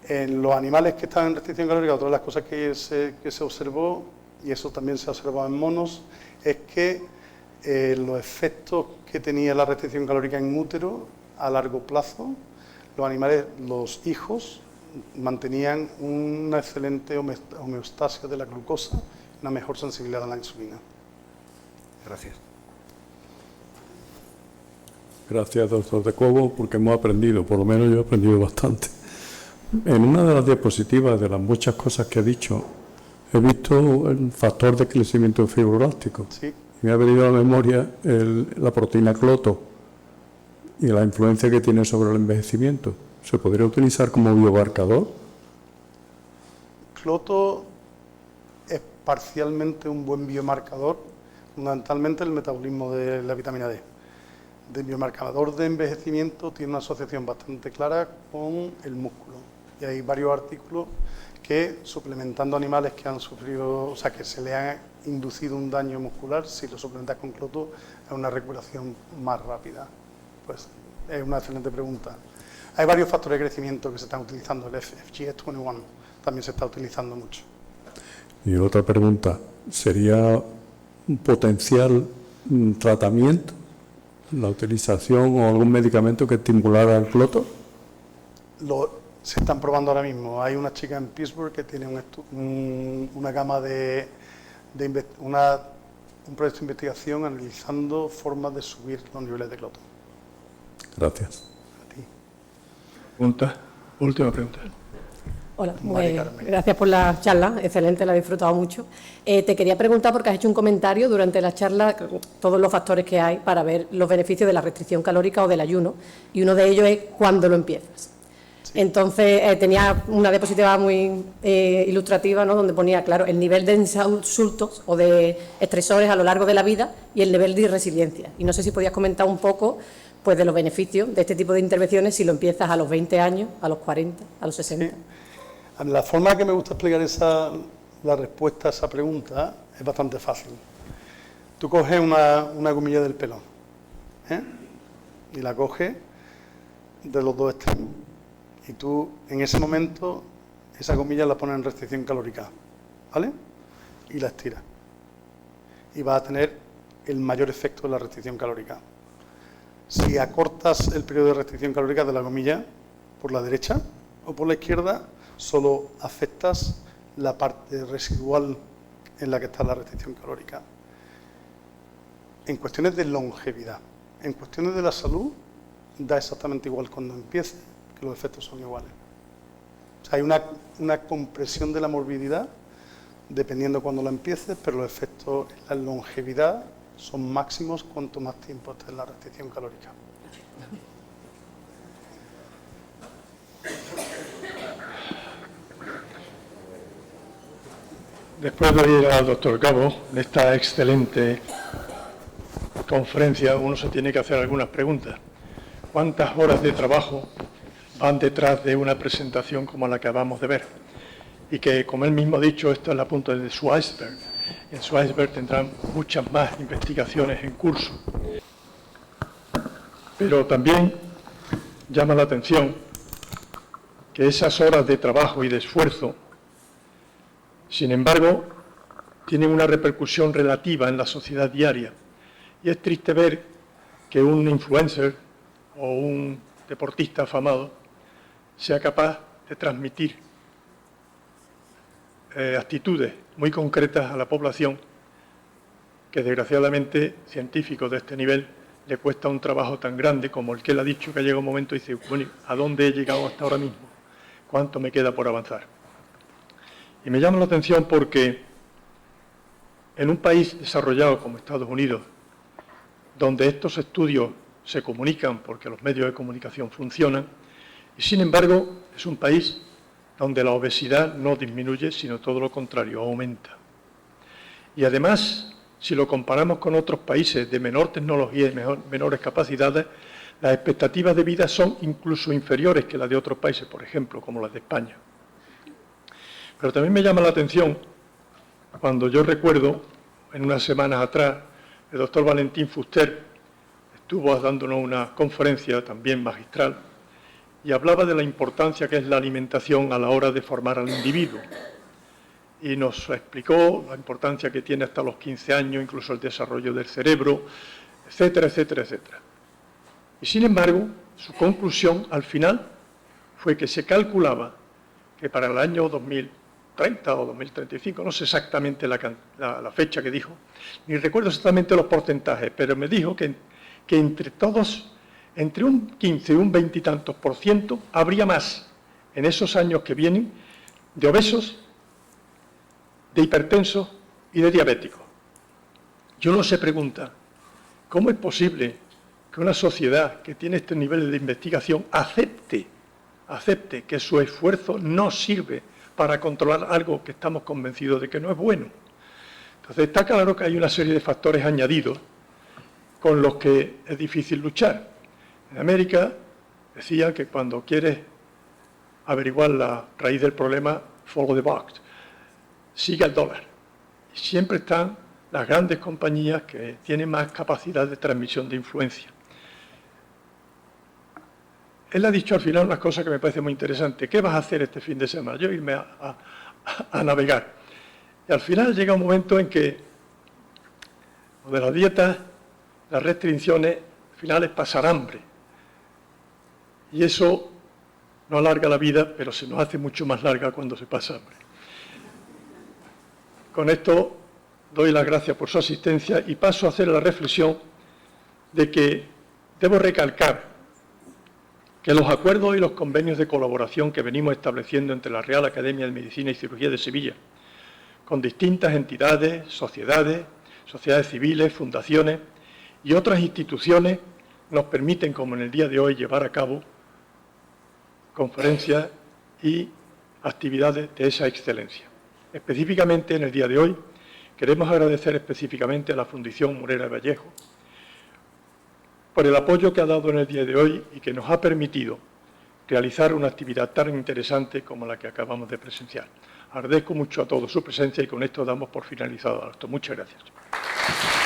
En los animales que estaban en restricción calórica, otra de las cosas que se observó, y eso también se ha observado en monos, es que los efectos que tenía la restricción calórica en útero a largo plazo, los animales, los hijos mantenían una excelente homeostasia de la glucosa, una mejor sensibilidad a la insulina. Gracias. Gracias, doctor de Cobo, porque hemos aprendido, por lo menos yo he aprendido bastante. En una de las diapositivas de las muchas cosas que ha dicho, he visto el factor de crecimiento fibroelástico. Sí. Me ha venido a la memoria la proteína cloto y la influencia que tiene sobre el envejecimiento. ¿Se podría utilizar como biomarcador? Cloto es parcialmente un buen biomarcador, fundamentalmente el metabolismo de la vitamina D. El biomarcador de envejecimiento tiene una asociación bastante clara con el músculo. Y hay varios artículos que, suplementando animales que han sufrido, o sea, que se le ha inducido un daño muscular, si lo suplementas con cloto, es una recuperación más rápida. Pues es una excelente pregunta. Hay varios factores de crecimiento que se están utilizando, el FGF21 también se está utilizando mucho. Y otra pregunta, ¿sería un potencial tratamiento la utilización o algún medicamento que estimulara el cloto? Se están probando ahora mismo. Hay una chica en Pittsburgh que tiene una gama un proyecto de investigación analizando formas de subir los niveles de cloto. Gracias. A ti. Última pregunta. Hola, Mari Carmen. gracias por la charla, excelente, la he disfrutado mucho. Te quería preguntar, porque has hecho un comentario durante la charla, todos los factores que hay para ver los beneficios de la restricción calórica o del ayuno, y uno de ellos es cuándo lo empiezas. Sí. Entonces, tenía una diapositiva muy ilustrativa, ¿no?, donde ponía, claro, el nivel de insultos o de estresores a lo largo de la vida y el nivel de resiliencia. Y no sé si podías comentar un poco pues, de los beneficios de este tipo de intervenciones si lo empiezas a los 20 años, a los 40, a los 60. Sí. La forma que me gusta explicar la respuesta a esa pregunta es bastante fácil. Tú coges una gomilla del pelo, y la coges de los dos extremos. Y tú, en ese momento, esa gomilla la pones en restricción calórica, ¿vale? Y la estiras. Y vas a tener el mayor efecto de la restricción calórica. Si acortas el periodo de restricción calórica de la gomilla por la derecha o por la izquierda, solo afectas la parte residual en la que está la restricción calórica. En cuestiones de longevidad, en cuestiones de la salud, da exactamente igual cuando empiece, que los efectos son iguales. O sea, hay una compresión de la morbididad dependiendo cuando la empieces, pero los efectos en la longevidad son máximos cuanto más tiempo esté en la restricción calórica. Después de oír al doctor Cabo, de esta excelente conferencia, uno se tiene que hacer algunas preguntas. ¿Cuántas horas de trabajo van detrás de una presentación como la que acabamos de ver? Y que, como él mismo ha dicho, esto es la punta de su iceberg. En su iceberg tendrán muchas más investigaciones en curso. Pero también llama la atención que esas horas de trabajo y de esfuerzo, sin embargo, tienen una repercusión relativa en la sociedad diaria. Y es triste ver que un influencer o un deportista afamado sea capaz de transmitir actitudes muy concretas a la población que, desgraciadamente, científicos de este nivel le cuesta un trabajo tan grande como el que él ha dicho, que llega un momento y dice, bueno, ¿a dónde he llegado hasta ahora mismo? ¿Cuánto me queda por avanzar? Y me llama la atención porque en un país desarrollado como Estados Unidos, donde estos estudios se comunican porque los medios de comunicación funcionan, y sin embargo es un país donde la obesidad no disminuye, sino todo lo contrario, aumenta. Y además, si lo comparamos con otros países de menor tecnología y menores capacidades, las expectativas de vida son incluso inferiores que las de otros países, por ejemplo, como las de España. Pero también me llama la atención cuando yo recuerdo, en unas semanas atrás, el doctor Valentín Fuster estuvo dándonos una conferencia también magistral y hablaba de la importancia que es la alimentación a la hora de formar al individuo. Y nos explicó la importancia que tiene hasta los 15 años, incluso el desarrollo del cerebro, etcétera, etcétera, etcétera. Y sin embargo, su conclusión al final fue que se calculaba que para el año 2030 o 2035, no sé exactamente la fecha que dijo, ni recuerdo exactamente los porcentajes, pero me dijo que entre todos, entre un 15 y un 20 y tantos % habría más en esos años que vienen de obesos, de hipertensos y de diabéticos. Y uno se pregunta, ¿cómo es posible que una sociedad que tiene este nivel de investigación acepte que su esfuerzo no sirve para controlar algo que estamos convencidos de que no es bueno? Entonces está claro que hay una serie de factores añadidos con los que es difícil luchar. En América decían que cuando quieres averiguar la raíz del problema, follow the box, sigue al dólar. Y siempre están las grandes compañías que tienen más capacidad de transmisión de influencia. Él ha dicho al final unas cosas que me parece muy interesante. ¿Qué vas a hacer este fin de semana? Yo irme a navegar. Y al final llega un momento en que lo de las dietas, las restricciones, al final es pasar hambre. Y eso no alarga la vida, pero se nos hace mucho más larga cuando se pasa hambre. Con esto doy las gracias por su asistencia y paso a hacer la reflexión de que debo recalcar que los acuerdos y los convenios de colaboración que venimos estableciendo entre la Real Academia de Medicina y Cirugía de Sevilla, con distintas entidades, sociedades civiles, fundaciones y otras instituciones, nos permiten, como en el día de hoy, llevar a cabo conferencias y actividades de esa excelencia. Específicamente, en el día de hoy, queremos agradecer específicamente a la Fundación Morera Vallejo por el apoyo que ha dado en el día de hoy y que nos ha permitido realizar una actividad tan interesante como la que acabamos de presenciar. Agradezco mucho a todos su presencia y con esto damos por finalizado el acto. Muchas gracias.